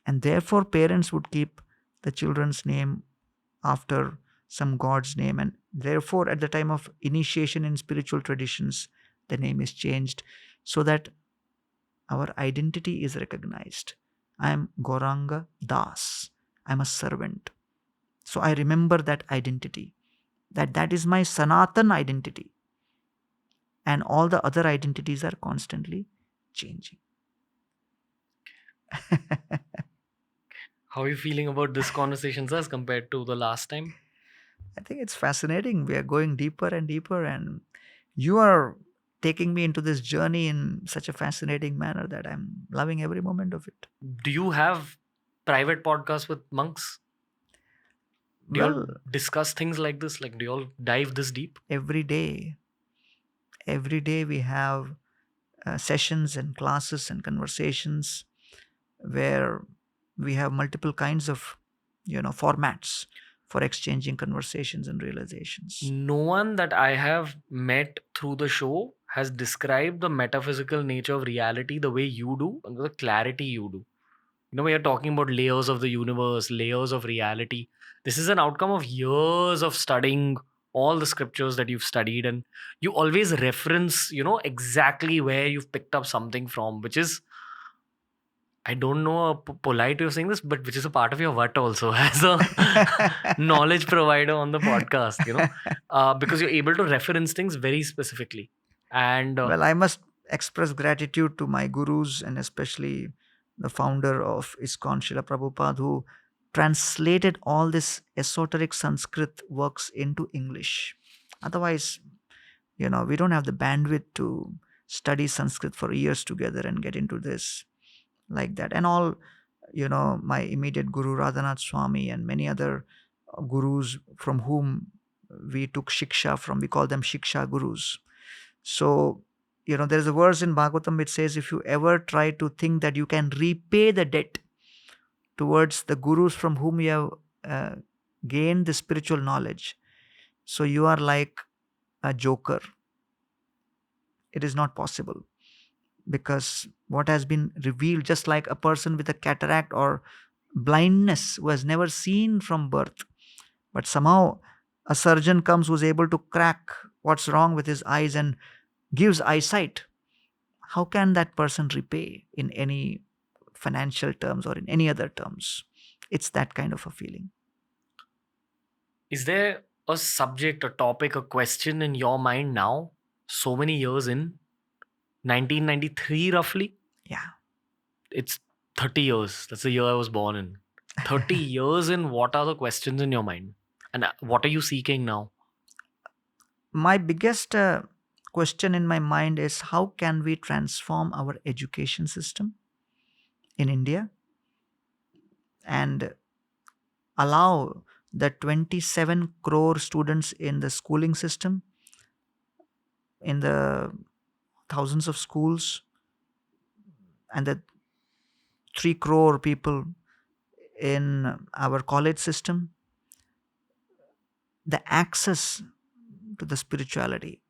And therefore, parents would keep the children's name after some God's name. And therefore, at the time of initiation in spiritual traditions, the name is changed so that our identity is recognized. I am Gauranga Das. I am a servant. So I remember that identity. That is my Sanatan identity. And all the other identities are constantly changing. How are you feeling about this conversation, sir, as compared to the last time? I think it's fascinating. We are going deeper and deeper, and you are taking me into this journey in such a fascinating manner that I'm loving every moment of it. Do you have private podcasts with monks? Do you all Well, discuss things like this? Like, do you all dive this deep? every day we have sessions and classes and conversations where we have multiple kinds of formats for exchanging conversations and realizations. No one that I have met through the show has described the metaphysical nature of reality the way you do and the clarity you do. You know, we are talking about layers of the universe, layers of reality. This is an outcome of years of studying all the scriptures that you've studied, and you always reference, exactly where you've picked up something from, which is, I don't know a polite way of saying this, but which is a part of your what also as a knowledge provider on the podcast, because you're able to reference things very specifically. And Well, I must express gratitude to my gurus and especially the founder of ISKON, Srila Prabhupada, who translated all this esoteric Sanskrit works into English. Otherwise, we don't have the bandwidth to study Sanskrit for years together and get into this like that. And all, my immediate guru, Radhanath Swami, and many other gurus from whom we took shiksha from, we call them shiksha gurus. So, there's a verse in Bhagavatam which says, if you ever try to think that you can repay the debt towards the gurus from whom you have gained the spiritual knowledge, so you are like a joker. It is not possible, because what has been revealed, just like a person with a cataract or blindness who has never seen from birth, but somehow a surgeon comes who's able to crack what's wrong with his eyes and gives eyesight. How can that person repay in any financial terms or in any other terms? It's that kind of a feeling. is there a subject, a topic, a question in your mind now, so many years in, 1993 roughly? Yeah. It's 30 years. That's the year I was born in. 30 years in, what are the questions in your mind? And what are you seeking now? My biggest question in my mind is, how can we transform our education system in India and allow the 27 crore students in the schooling system, in the thousands of schools, and the 3 crore people in our college system, the access to the spirituality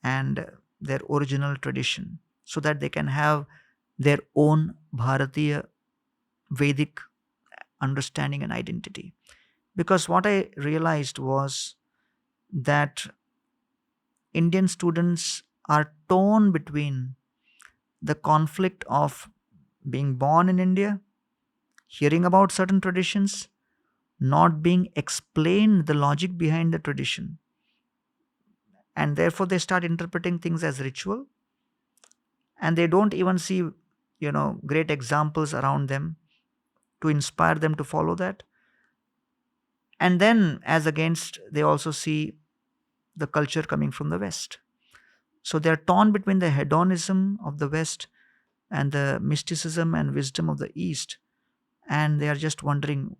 and their original tradition, so that they can have their own Bharatiya Vedic understanding and identity. Because what I realized was that Indian students are torn between the conflict of being born in India, hearing about certain traditions, not being explained the logic behind the tradition, and therefore they start interpreting things as ritual, and they don't even see great examples around them to inspire them to follow that. And then, as against, they also see the culture coming from the West. So they are torn between the hedonism of the West and the mysticism and wisdom of the East. And they are just wondering,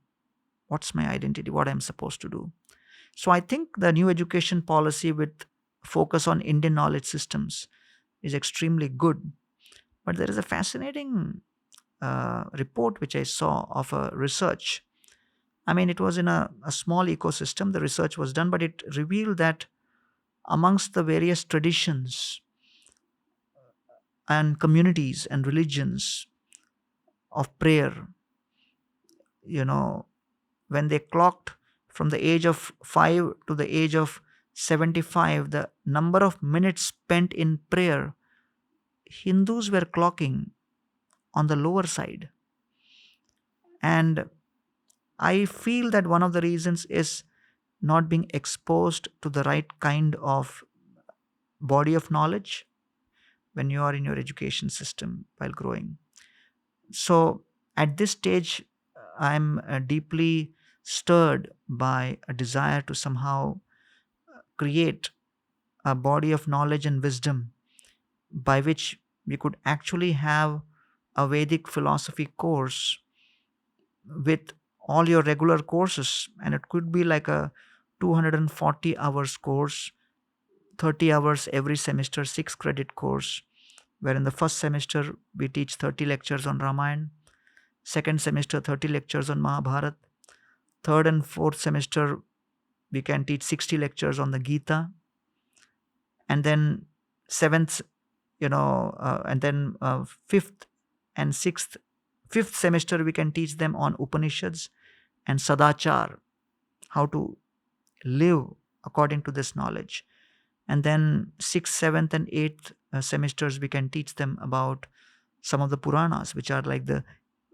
what's my identity, what I'm supposed to do. So I think the new education policy with focus on Indian knowledge systems is extremely good. But there is a fascinating report which I saw of a research. I mean, it was in a small ecosystem, the research was done, but it revealed that amongst the various traditions and communities and religions of prayer, when they clocked from the age of 5 to the age of 75, the number of minutes spent in prayer, Hindus were clocking on the lower side. And I feel that one of the reasons is not being exposed to the right kind of body of knowledge when you are in your education system while growing. So at this stage, I'm deeply stirred by a desire to somehow create a body of knowledge and wisdom by which we could actually have a Vedic philosophy course with all your regular courses. And it could be like a 240 hours course, 30 hours every semester, 6 credit course, where in the first semester we teach 30 lectures on Ramayana, second semester 30 lectures on Mahabharata, third and fourth semester we can teach 60 lectures on the Gita, and then seventh, and then fifth and sixth, fifth semester we can teach them on Upanishads and Sadachar, how to live according to this knowledge. And then sixth, seventh, and eighth semesters we can teach them about some of the Puranas, which are like the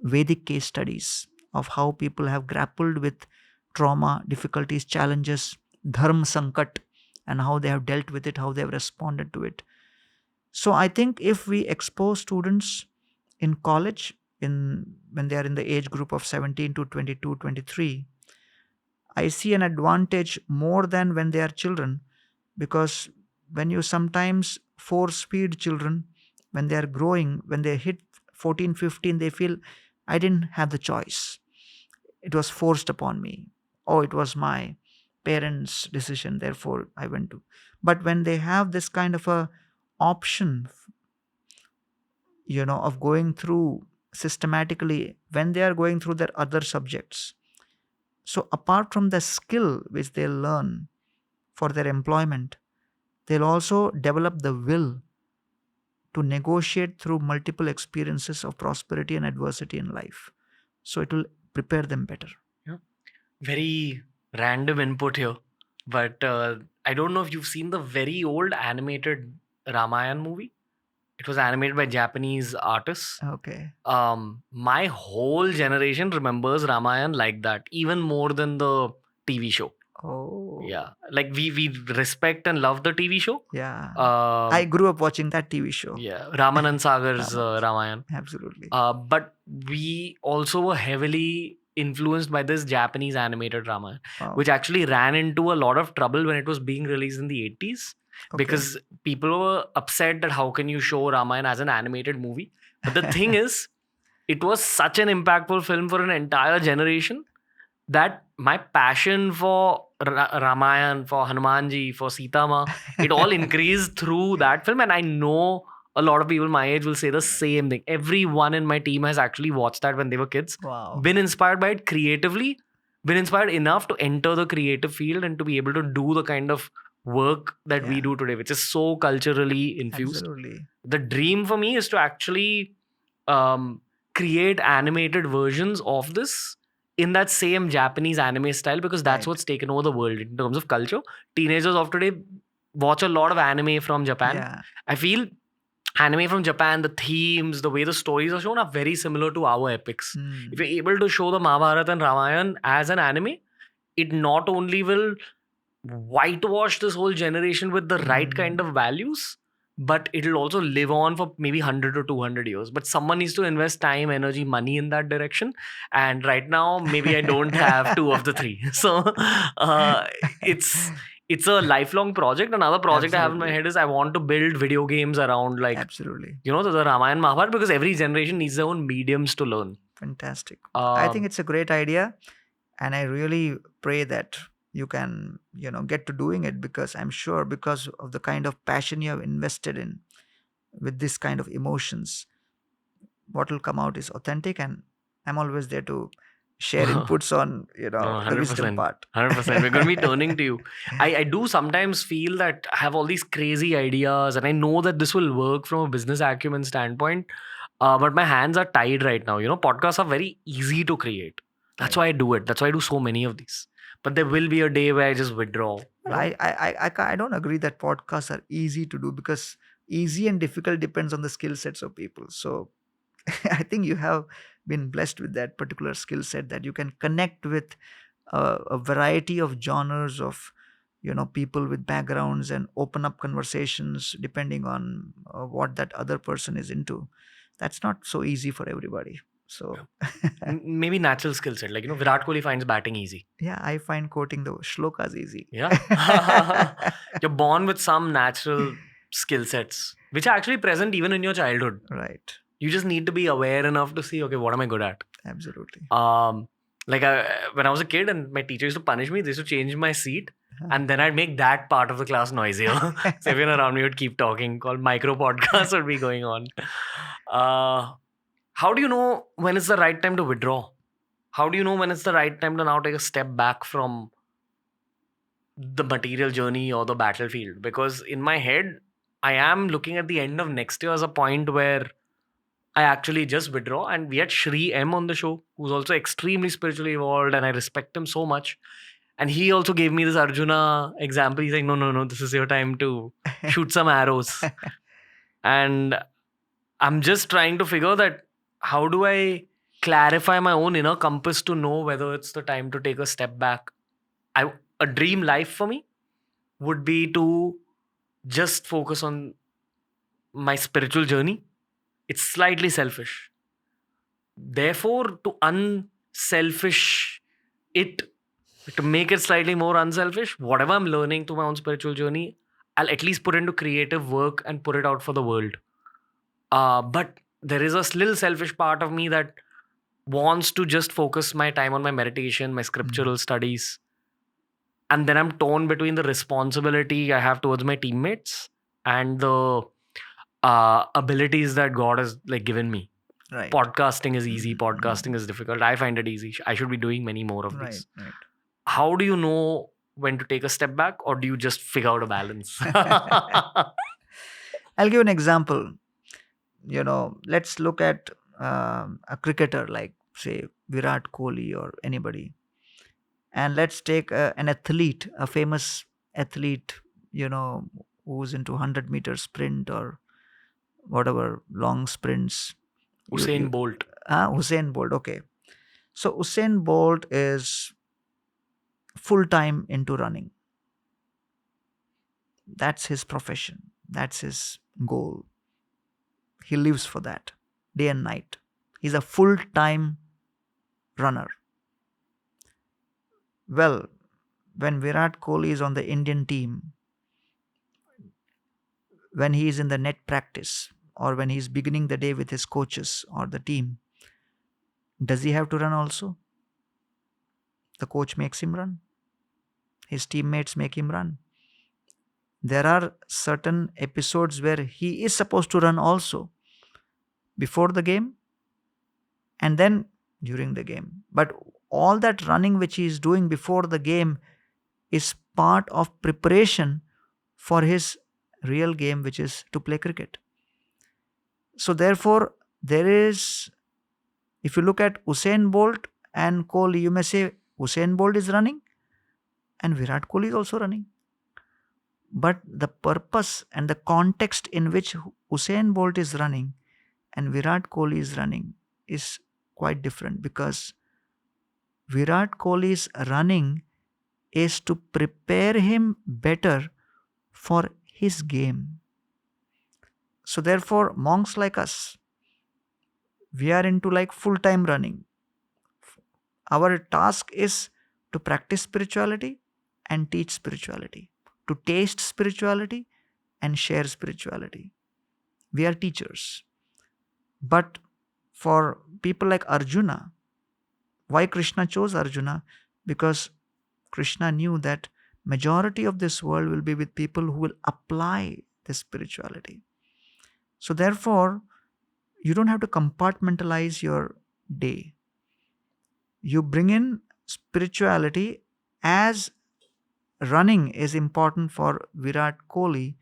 Vedic case studies of how people have grappled with trauma, difficulties, challenges, dharma sankat, and how they have dealt with it, how they have responded to it. So I think if we expose students in college, when they are in the age group of 17 to 22, 23, I see an advantage more than when they are children, because when you sometimes force feed children when they are growing, when they hit 14, 15, they feel, I didn't have the choice. It was forced upon me. Oh, it was my parents' decision, therefore I went to. But when they have this kind of a option, of going through systematically, when they are going through their other subjects. So apart from the skill which they learn for their employment, they'll also develop the will to negotiate through multiple experiences of prosperity and adversity in life. So it will prepare them better. Yeah. Very random input here, but I don't know if you've seen the very old animated Ramayana movie. It was animated by Japanese artists. Okay. My whole generation remembers Ramayana like that, even more than the TV show. Oh. Yeah, like we respect and love the TV show. Yeah. I grew up watching that TV show. Yeah, Ramanand Sagar's Ramanand. Ramayana. Absolutely. But we also were heavily influenced by this Japanese animated Ramayana, which actually ran into a lot of trouble when it was being released in the 80s. Okay. Because people were upset that how can you show Ramayana as an animated movie. But the thing is, it was such an impactful film for an entire generation that my passion for Ramayana, for Hanumanji, for Sita Ma, it all increased through that film. And I know a lot of people my age will say the same thing. Everyone in my team has actually watched that when they were kids. Wow. Been inspired by it creatively, been inspired enough to enter the creative field and to be able to do the kind of work that we Yeah. do today, which is so culturally infused. Absolutely. The dream for me is to actually create animated versions of this in that same Japanese anime style, because that's Right. what's taken over the world in terms of culture. Teenagers of today watch a lot of anime from Japan. Yeah. I feel anime from Japan, the themes, the way the stories are shown are very similar to our epics. If you're able to show the Mahabharata and Ramayana as an anime, it not only will whitewash this whole generation with the right kind of values, but it'll also live on for maybe 100 or 200 years. But someone needs to invest time, energy, money in that direction. And right now, maybe I don't have two of the three. So uh, it's it's a lifelong project. Another project I have in my Absolutely. head is I want to build video games around, like, Absolutely. the Ramayana Mahabharata, because every generation needs their own mediums to learn. Fantastic. I think Um, it's a great idea. And I really pray that you can, get to doing it, because I'm sure, because of the kind of passion you have invested in with this kind of emotions, what will come out is authentic. And I'm always there to share inputs on, No, the wisdom 100%. part. 100%. We're going to be turning to you. I do sometimes feel that I have all these crazy ideas and I know that this will work from a business acumen standpoint. But my hands are tied right now. Podcasts are very easy to create. That's Right. why I do it. That's why I do so many of these. But there will be a day where I just withdraw. Well, I don't agree that podcasts are easy to do, because easy and difficult depends on the skill sets of people. So I think you have been blessed with that particular skill set, that you can connect with a variety of genres of people with backgrounds, and open up conversations depending on what that other person is into. That's not so easy for everybody. So Maybe natural skill set. Like, Virat Kohli finds batting easy. yeah, I find quoting the shlokas easy. Yeah. You're born with some natural skill sets, which are actually present even in your childhood. Right. You just need to be aware enough to see, okay, what am I good at? Absolutely. Like when I was a kid and my teacher used to punish me, they used to change my seat, Huh. and then I'd make that part of the class noisier. So everyone around me would keep talking, called micro podcasts would be going on. How do you know when it's the right time to withdraw? How do you know when it's the right time to now take a step back from the material journey or the battlefield? Because in my head, I am looking at the end of next year as a point where I actually just withdraw. And we had Shri M on the show, who's also extremely spiritually evolved, and I respect him so much. And he also gave me this Arjuna example. He's like, no, no, no, this is your time to shoot some arrows. And I'm just trying to figure that how do I clarify my own inner compass to know whether it's the time to take a step back. A dream life for me would be to just focus on my spiritual journey. It's slightly selfish. Therefore, to unselfish it, to make it slightly more unselfish, whatever I'm learning through my own spiritual journey, I'll at least put into creative work and put it out for the world. But there is a little selfish part of me that wants to just focus my time on my meditation, my scriptural studies. And then I'm torn between the responsibility I have towards my teammates and the abilities that God has given me. Right. Podcasting is easy. Podcasting is difficult. I find it easy. I should be doing many more of Right. these. Right. How do you know when to take a step back, or do you just figure out a balance? I'll give an example. Let's look at a cricketer like, say, Virat Kohli or anybody. And let's take an athlete, a famous athlete, who's into 100-meter sprint or whatever, long sprints. Usain Bolt. Usain Bolt, okay. So Usain Bolt is full-time into running. That's his profession. That's his goal. He lives for that, day and night. He's a full-time runner. Well, when Virat Kohli is on the Indian team, when he is in the net practice, or when he's beginning the day with his coaches or the team, does he have to run also? The coach makes him run. His teammates make him run. There are certain episodes where he is supposed to run also, before the game and then during the game. But all that running which he is doing before the game is part of preparation for his real game, which is to play cricket. So therefore, there is, if you look at Usain Bolt and Kohli, you may say Usain Bolt is running and Virat Kohli is also running. But the purpose and the context in which Usain Bolt is running and Virat Kohli is running is quite different, because Virat Kohli's running is to prepare him better for his game. So therefore, monks like us, we are into like full-time running. Our task is to practice spirituality and teach spirituality, to taste spirituality and share spirituality. We are teachers. But for people like Arjuna, why Krishna chose Arjuna? Because Krishna knew that majority of this world will be with people who will apply this spirituality. So therefore, you don't have to compartmentalize your day. You bring in spirituality, as running is important for Virat Kohli,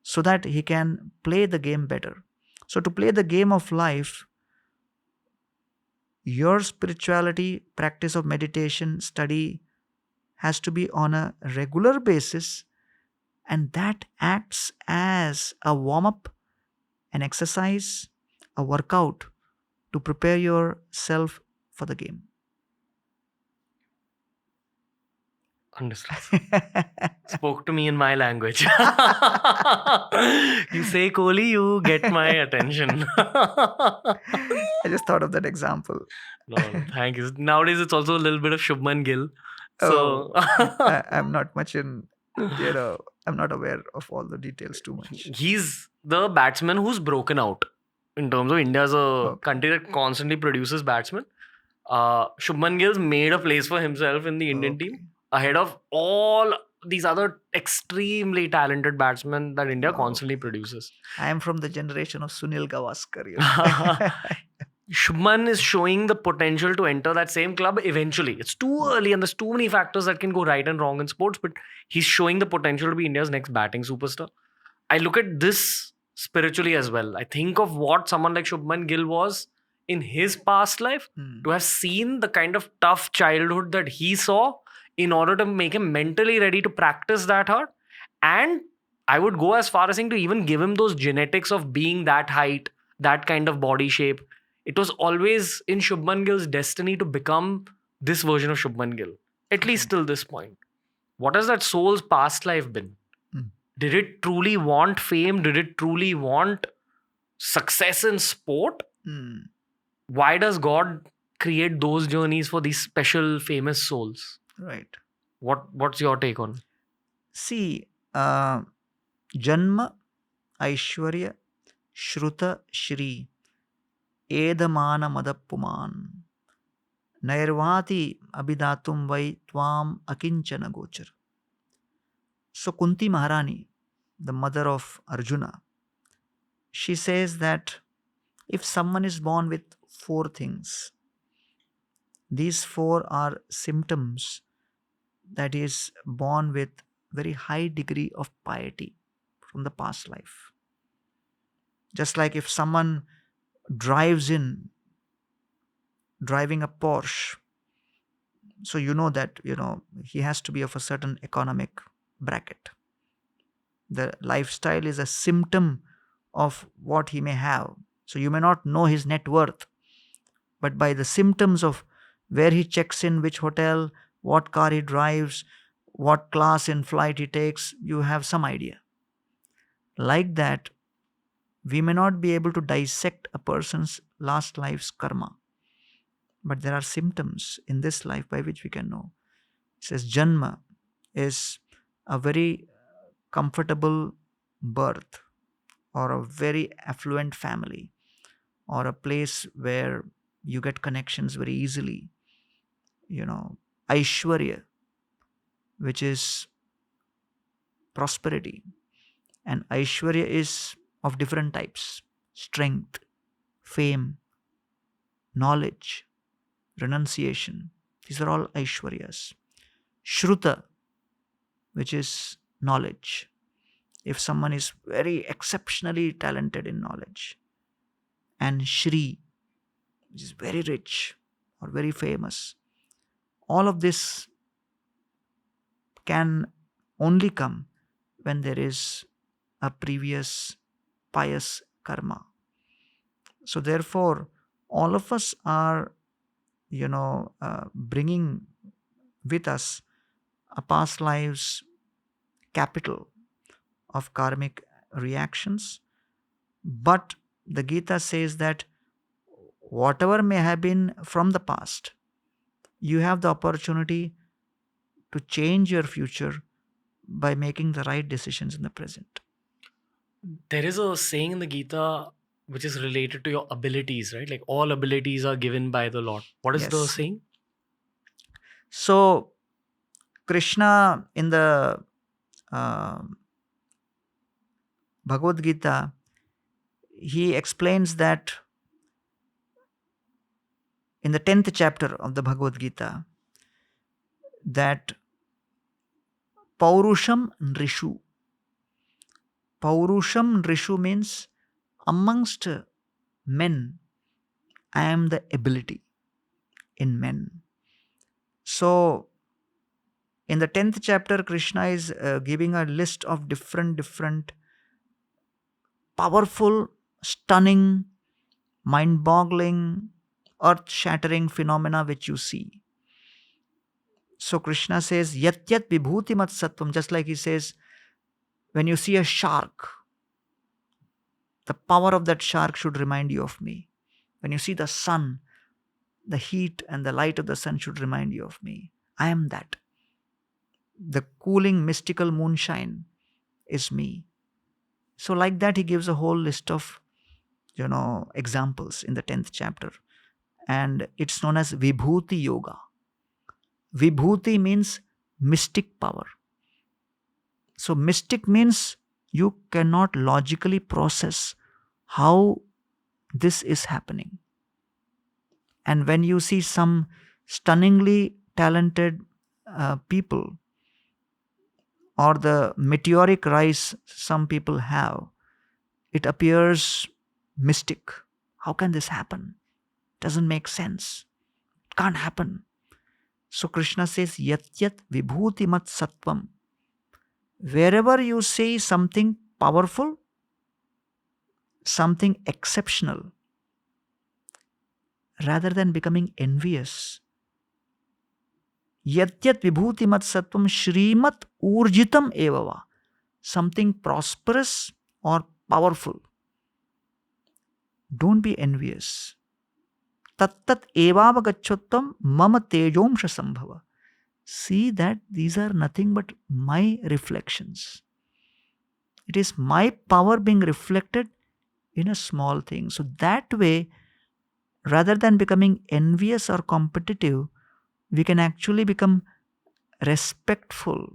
so that he can play the game better. So to play the game of life, your spirituality, practice of meditation, study has to be on a regular basis, and that acts as a warm up, an exercise, a workout to prepare yourself for the game. Understood. Spoke to me in my language. You say Kohli, you get my attention. I just thought of that example. No, thank you. Nowadays, it's also a little bit of Shubhman Gill. So I'm not much in, I'm not aware of all the details too much. He's the batsman who's broken out in terms of India as a country that constantly produces batsmen. Shubman Gill's made a place for himself in the Indian team ahead of all these other extremely talented batsmen that India constantly produces. I am from the generation of Sunil Gavaskar. Shubman is showing the potential to enter that same club eventually. It's too early and there's too many factors that can go right and wrong in sports, but he's showing the potential to be India's next batting superstar. I look at this spiritually as well. I think of what someone like Shubman Gill was in his past life, to have seen the kind of tough childhood that he saw in order to make him mentally ready to practice that hard. And I would go as far as saying to even give him those genetics of being that height, that kind of body shape. It was always in Shubman Gill's destiny to become this version of Shubman Gill, at least till this point. What has that soul's past life been? Did it truly want fame? Did it truly want success in sport? Why does God create those journeys for these special famous souls? Right. What's your take on? See, Janma, Aishwarya, Shruta, Shri, Edamana Madapuman, Nairvati Abidatum Vai Tvam Akinchana Gochar. So Kunti Maharani, the mother of Arjuna, she says that if someone is born with 4 things, these 4 are symptoms that he is born with very high degree of piety from the past life. Just like if someone driving a Porsche, so you know that he has to be of a certain economic bracket. The lifestyle is a symptom of what he may have. So you may not know his net worth, but by the symptoms of where he checks in, which hotel, what car he drives, what class in flight he takes, you have some idea. Like that, we may not be able to dissect a person's last life's karma, but there are symptoms in this life by which we can know. It says Janma is a very comfortable birth, or a very affluent family, or a place where you get connections very easily. Aishwarya, which is prosperity. And Aishwarya is of different types: strength, fame, knowledge, renunciation. These are all Aishwaryas. Shruta, which is knowledge. if someone is very exceptionally talented in knowledge, and Shri, which is very rich or very famous, all of this can only come when there is a previous pious karma. So, therefore, all of us are, bringing with us a past lives capital of karmic reactions. But the Gita says that whatever may have been from the past, you have the opportunity to change your future by making the right decisions in the present. There is a saying in the Gita which is related to your abilities, right? Like all abilities are given by the Lord. What is the Yes. saying? So, Krishna in the uh, Bhagavad Gita, he explains that in the 10th chapter of the Bhagavad Gita, that Paurusham Nrishu. Paurusham Nrishu means amongst men, I am the ability in men. So, in the 10th chapter, Krishna is giving a list of different powerful, stunning, mind boggling, earth shattering phenomena which you see. So, Krishna says, Yat Yat Vibhuti Mat Sattvam, just like he says, when you see a shark, the power of that shark should remind you of me. When you see the sun, the heat and the light of the sun should remind you of me. I am that. The cooling, mystical moonshine is me. So, like that, he gives a whole list of, examples in the 10th chapter. And it's known as Vibhuti Yoga. Vibhuti means mystic power. So, mystic means you cannot logically process how this is happening. And when you see some stunningly talented people, or the meteoric rise some people have, it appears mystic. How can this happen? Doesn't make sense. It can't happen. So Krishna says, Yat Yat Vibhuti Mat Sattvam. Wherever you see something powerful, something exceptional, rather than becoming envious, Yat Yat Vibhuti Mat Sattvam Shrimat Urjitam Evava. Something prosperous or powerful. Don't be envious. Tattat evavagachyottam mama tejomsha sambhava. See that these are nothing but my reflections. It is my power being reflected in a small thing. So that way, rather than becoming envious or competitive, we can actually become respectful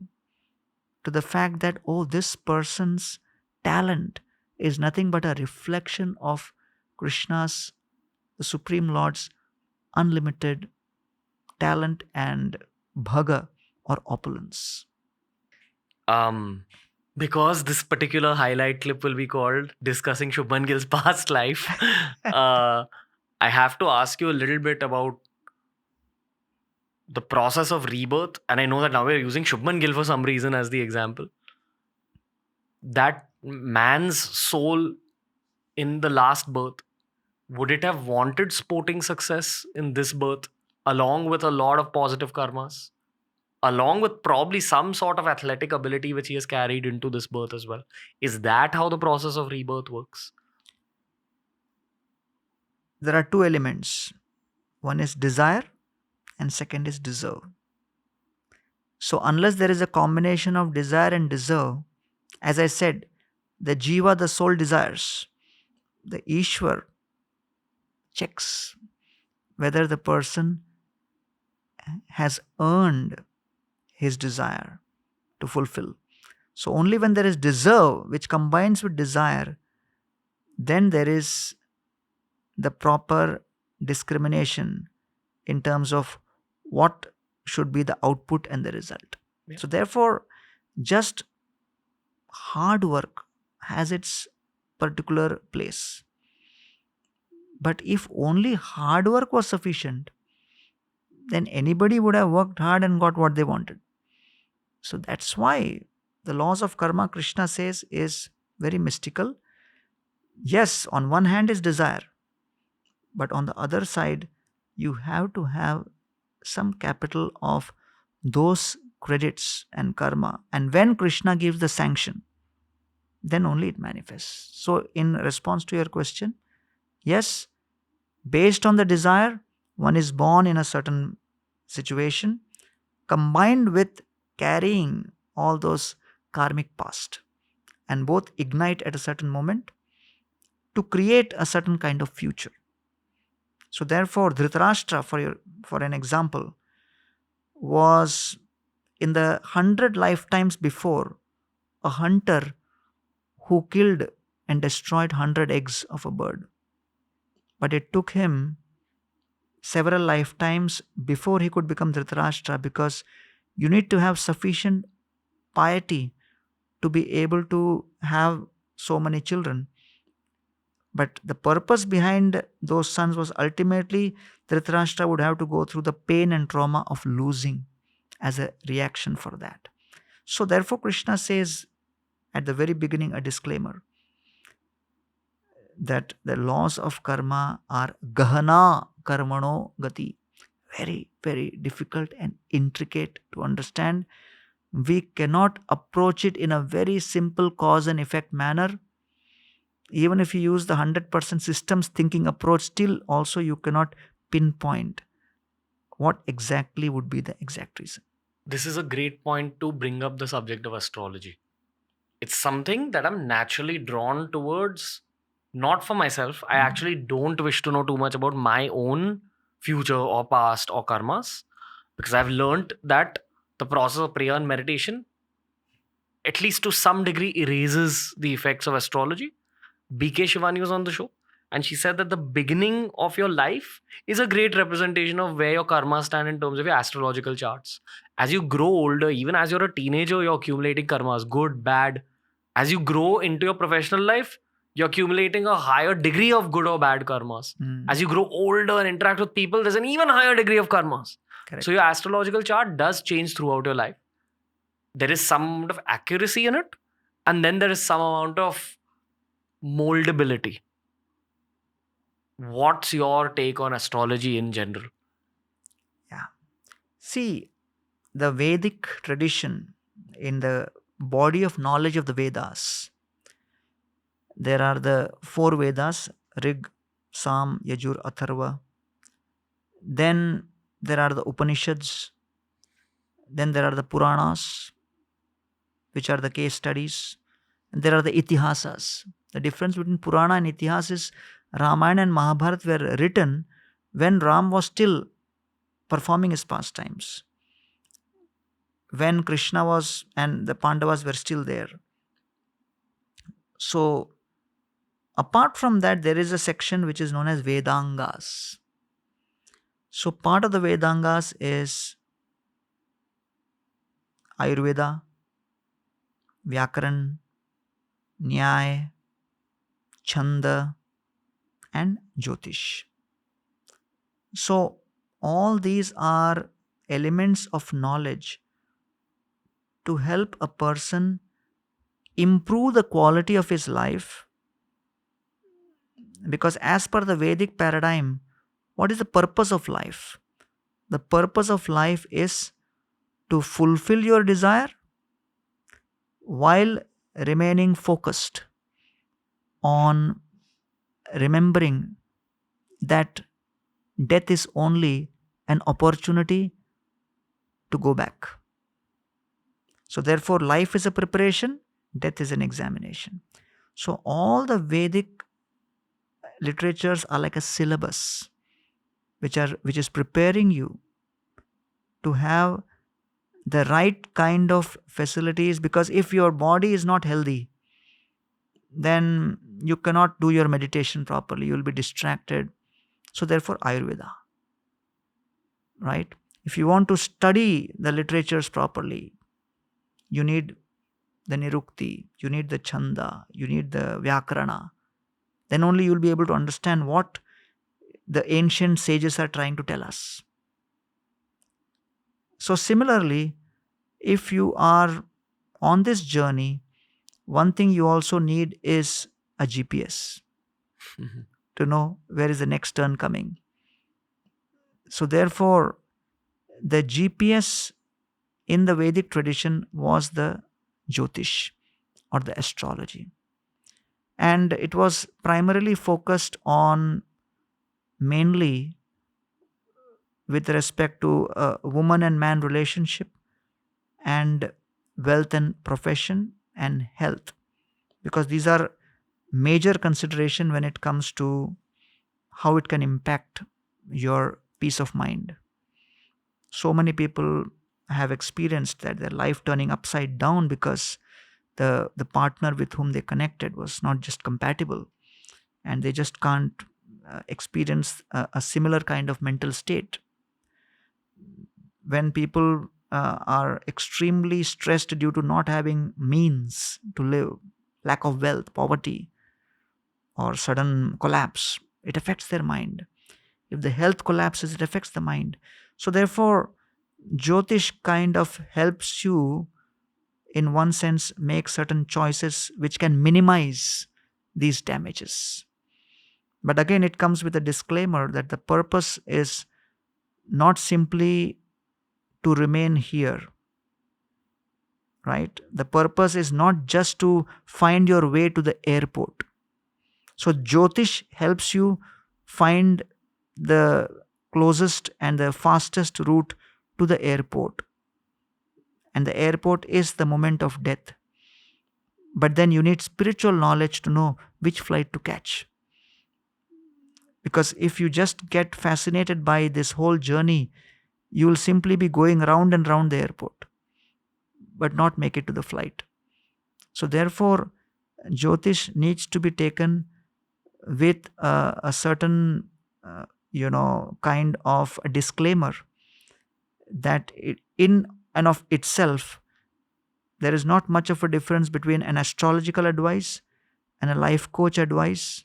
to the fact that, oh, this person's talent is nothing but a reflection of Krishna's, the Supreme Lord's unlimited talent and bhaga or opulence. Because this particular highlight clip will be called Discussing Shubman Gill's Past Life, I have to ask you a little bit about the process of rebirth. And I know that now we're using Shubman Gill for some reason as the example. That man's soul in the last birth, would it have wanted sporting success in this birth, along with a lot of positive karmas, along with probably some sort of athletic ability which he has carried into this birth as well? Is that how the process of rebirth works? There are two elements. One is desire and second is deserve. So unless there is a combination of desire and deserve, as I said, the jiva, the soul desires, the Ishwar checks whether the person has earned his desire to fulfill. So only when there is deserve, which combines with desire, then there is the proper discrimination in terms of what should be the output and the result. Yeah. So therefore, just hard work has its particular place. But if only hard work was sufficient, then anybody would have worked hard and got what they wanted. So that's why the laws of karma, Krishna says, is very mystical. Yes, on one hand is desire, but on the other side, you have to have some capital of those credits and karma. And when Krishna gives the sanction, then only it manifests. So, in response to your question, yes, based on the desire, one is born in a certain situation, combined with carrying all those karmic past, and both ignite at a certain moment to create a certain kind of future. So therefore, Dhritarashtra, for an example, was in the 100 lifetimes before a hunter who killed and destroyed 100 eggs of a bird. But it took him several lifetimes before he could become Dhritarashtra, because you need to have sufficient piety to be able to have so many children. But the purpose behind those sons was ultimately Dhritarashtra would have to go through the pain and trauma of losing as a reaction for that. So, therefore, Krishna says at the very beginning a disclaimer that the laws of karma are gahana karmano gati, very, very difficult and intricate to understand. We cannot approach it in a very simple cause and effect manner. Even if you use the 100% systems thinking approach, still also you cannot pinpoint what exactly would be the exact reason. This is a great point to bring up the subject of astrology. It's something that I'm naturally drawn towards, not for myself. I actually don't wish to know too much about my own future or past or karmas, because I've learned that the process of prayer and meditation, at least to some degree, erases the effects of astrology. BK Shivani was on the show, and she said that the beginning of your life is a great representation of where your karma stand in terms of your astrological charts. As you grow older, even as you're a teenager, you're accumulating karmas, good, bad. As you grow into your professional life, you're accumulating a higher degree of good or bad karmas. As you grow older and interact with people, there's an even higher degree of karmas. Correct. So your astrological chart does change throughout your life. There is some amount of accuracy in it, and then there is some amount of moldability. What's your take on astrology in general? Yeah. See, the Vedic tradition, in the body of knowledge of the Vedas, there are the 4 Vedas: Rig, Sam, Yajur, Atharva. Then there are the Upanishads. Then there are the Puranas, which are the case studies. And there are the Itihasas. The difference between Purana and Itihas is Ramayana and Mahabharata were written when Ram was still performing his pastimes, when Krishna was and the Pandavas were still there. So, apart from that, there is a section which is known as Vedangas. So, part of the Vedangas is Ayurveda, Vyakaran, Nyaya, Chanda, and Jyotish. So, all these are elements of knowledge to help a person improve the quality of his life. Because, as per the Vedic paradigm, what is the purpose of life? The purpose of life is to fulfill your desire while remaining focused on remembering that death is only an opportunity to go back. So, therefore, life is a preparation, death is an examination. So, all the Vedic literatures are like a syllabus which is preparing you to have the right kind of facilities, because if your body is not healthy, then you cannot do your meditation properly, you will be distracted. So therefore Ayurveda, right? If you want to study the literatures properly, you need the nirukti, you need the chanda, you need the vyakarana. Then only you'll be able to understand what the ancient sages are trying to tell us. So, similarly, if you are on this journey, one thing you also need is a GPS to know where is the next turn coming. So, therefore, the GPS in the Vedic tradition was the Jyotish or the astrology. And it was primarily focused on mainly with respect to a woman and man relationship and wealth and profession and health, because these are major consideration when it comes to how it can impact your peace of mind. So many people have experienced that their life turning upside down because the partner with whom they connected was not just compatible, and they just can't experience a similar kind of mental state. When people are extremely stressed due to not having means to live, lack of wealth, poverty, or sudden collapse, it affects their mind. If the health collapses, it affects the mind. So, therefore, Jyotish kind of helps you, in one sense, make certain choices which can minimize these damages. But again, it comes with a disclaimer that the purpose is not simply to remain here, right? The purpose is not just to find your way to the airport. So, Jyotish helps you find the closest and the fastest route to the airport. And the airport is the moment of death. But then you need spiritual knowledge to know which flight to catch. Because if you just get fascinated by this whole journey, you will simply be going round and round the airport, but not make it to the flight. So, therefore, Jyotish needs to be taken with a certain, kind of a disclaimer that in and of itself, there is not much of a difference between an astrological advice and a life coach advice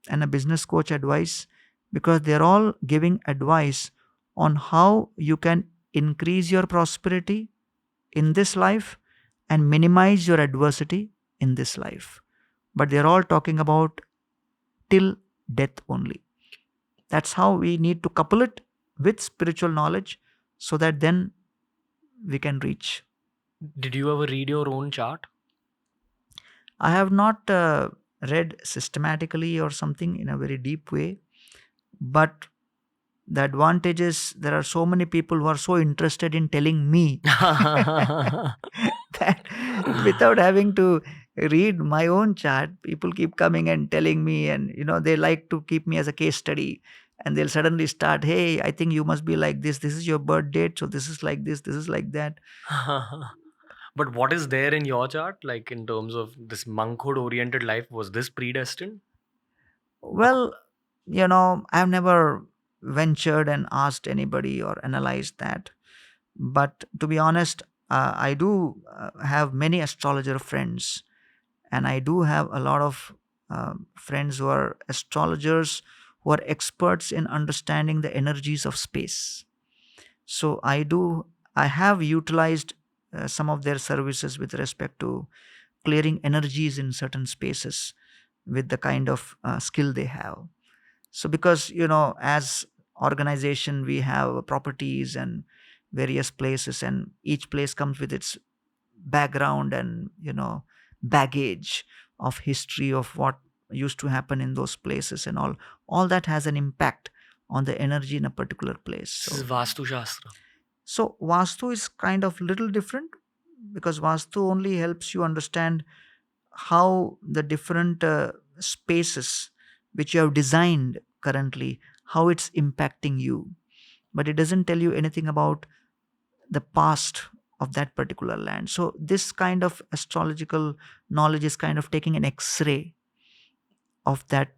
and a business coach advice, because they're all giving advice on how you can increase your prosperity in this life and minimize your adversity in this life. But they're all talking about till death only. That's how we need to couple it with spiritual knowledge so that then we can reach. Did you ever read your own chart? I have not read systematically or something in a very deep way, but the advantage is there are so many people who are so interested in telling me that without having to read my own chart, people keep coming and telling me, and they like to keep me as a case study. And they'll suddenly start, hey, I think you must be like this is your birth date, so this is like this is like that. But what is there in your chart, like in terms of this monkhood oriented life? Was this predestined? Well, I've never ventured and asked anybody or analyzed that. But to be honest, I do have many astrologer friends, and I do have a lot of friends who are astrologers who are experts in understanding the energies of space. So, I have utilized some of their services with respect to clearing energies in certain spaces with the kind of skill they have. So, because as organization, we have properties and various places, and each place comes with its background and baggage of history of what used to happen in those places, and all that has an impact on the energy in a particular place. This is Vastu Shastra. So Vastu is kind of little different, because Vastu only helps you understand how the different spaces which you have designed currently, how it's impacting you. But it doesn't tell you anything about the past of that particular land. So this kind of astrological knowledge is kind of taking an X-ray of that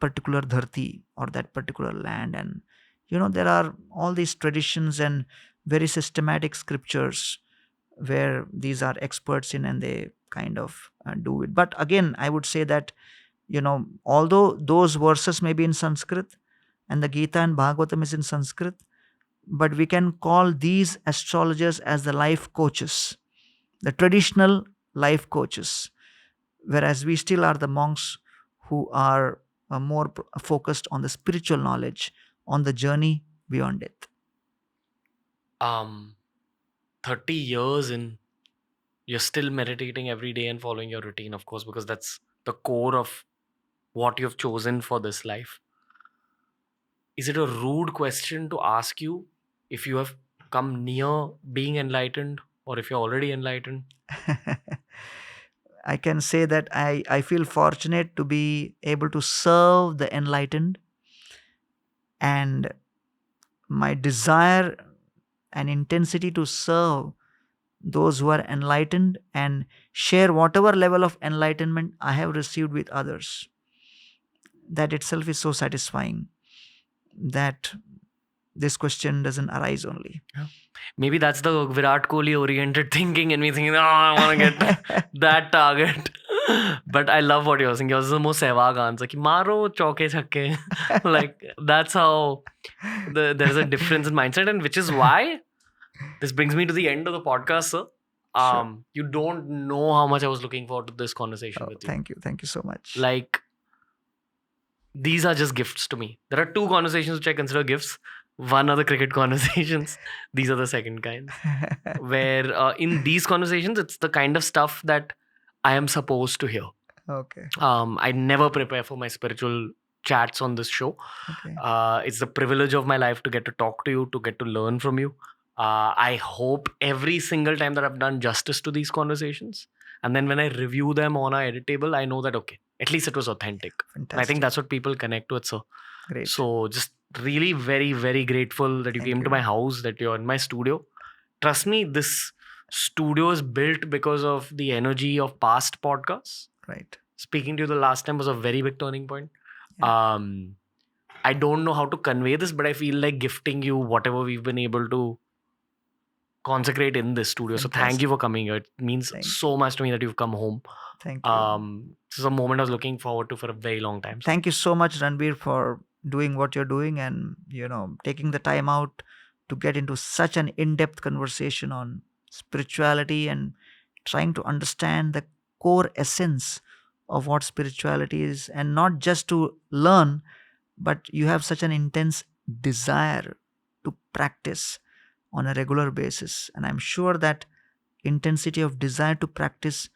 particular dharti or that particular land. And there are all these traditions and very systematic scriptures where these are experts in, and they kind of do it. But again, I would say that, although those verses may be in Sanskrit and the Gita and Bhagavatam is in Sanskrit, but we can call these astrologers as the life coaches, the traditional life coaches, whereas we still are the monks who are more focused on the spiritual knowledge, on the journey beyond death. 30 years in, you're still meditating every day and following your routine, of course, because that's the core of what you've chosen for this life. Is it a rude question to ask you if you have come near being enlightened or if you're already enlightened? I can say that I feel fortunate to be able to serve the enlightened, and my desire and intensity to serve those who are enlightened and share whatever level of enlightenment I have received with others. That itself is so satisfying that this question doesn't arise only. Maybe that's the Virat Kohli oriented thinking in me thinking, oh, I want to get that target. But I love what you're saying. Yours is the most Sehwag answer. Ki maro chauke chhakke. Like, that's how there's a difference in mindset, and which is why this brings me to the end of the podcast, sir. Sure. You don't know how much I was looking forward to this conversation Oh, with you. thank you so much. Like, these are just gifts to me. There are two conversations which I consider gifts. One are the cricket conversations. These are the second kind. Where in these conversations, it's the kind of stuff that I am supposed to hear. Okay. I never prepare for my spiritual chats on this show. Okay. It's the privilege of my life to get to talk to you, to get to learn from you. I hope every single time that I've done justice to these conversations. And then when I review them on our edit table, I know that, okay, at least it was authentic. And I think Fantastic. that's what people connect with. So, Great. so just really very, very grateful that you Thank came to you. my house, that you're in my studio. Trust me, this studio is built because of the energy of past podcasts. Right. Speaking to you the last time was a very big turning point. Yeah. I don't know how to convey this, but I feel like gifting you whatever we've been able to consecrate in this studio. So thank you Fantastic. for coming here. It means Thank so much to me that you've come home. Thank you. This is a moment I was looking forward to for a very long time. So Thank you so much, Ranveer, for doing what you're doing and taking the time out to get into such an in-depth conversation on spirituality and trying to understand the core essence of what spirituality is, and not just to learn, but you have such an intense desire to practice on a regular basis. And I'm sure that intensity of desire to practice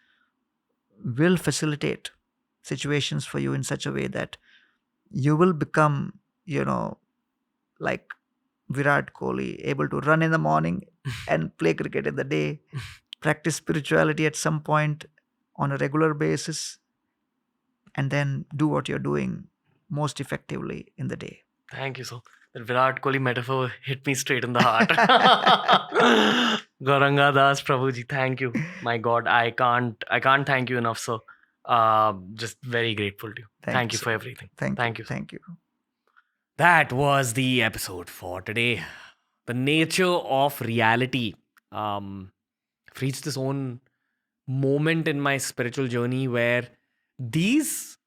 will facilitate situations for you in such a way that you will become, like Virat Kohli, able to run in the morning and play cricket in the day, practice spirituality at some point on a regular basis, and then do what you're doing most effectively in the day. thank you, so that Virat Kohli metaphor hit me straight in the heart. Gauranga Das, Prabhuji, thank you. My God, I can't thank you enough, sir. Just very grateful to you. Thank you so for much. everything. Thank you. sir. Thank you. That was the episode for today. The nature of reality. I've reached this own moment in my spiritual journey where these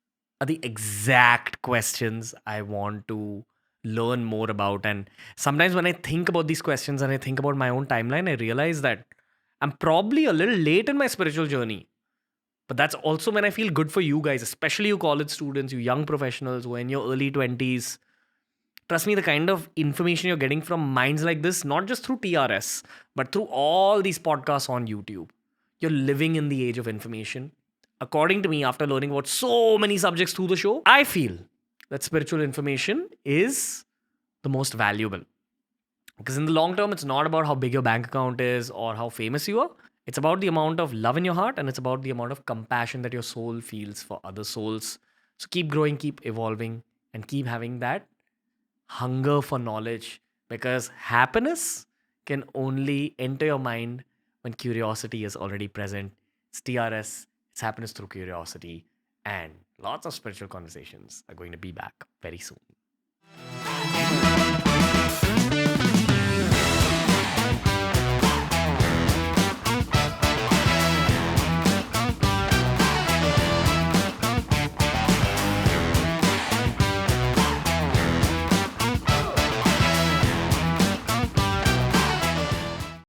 are the exact questions I want to learn more about. And sometimes when I think about these questions and I think about my own timeline, I realize that I'm probably a little late in my spiritual journey. But that's also when I feel good for you guys, especially you college students, you young professionals who are in your early 20s. Trust me, the kind of information you're getting from minds like this, not just through TRS, but through all these podcasts on YouTube, you're living in the age of information. According to me, after learning about so many subjects through the show, I feel that spiritual information is the most valuable. Because in the long term, it's not about how big your bank account is or how famous you are. It's about the amount of love in your heart, and it's about the amount of compassion that your soul feels for other souls. So keep growing, keep evolving, and keep having that hunger for knowledge, because happiness can only enter your mind when curiosity is already present. It's TRS, it's happiness through curiosity, and lots of spiritual conversations are going to be back very soon.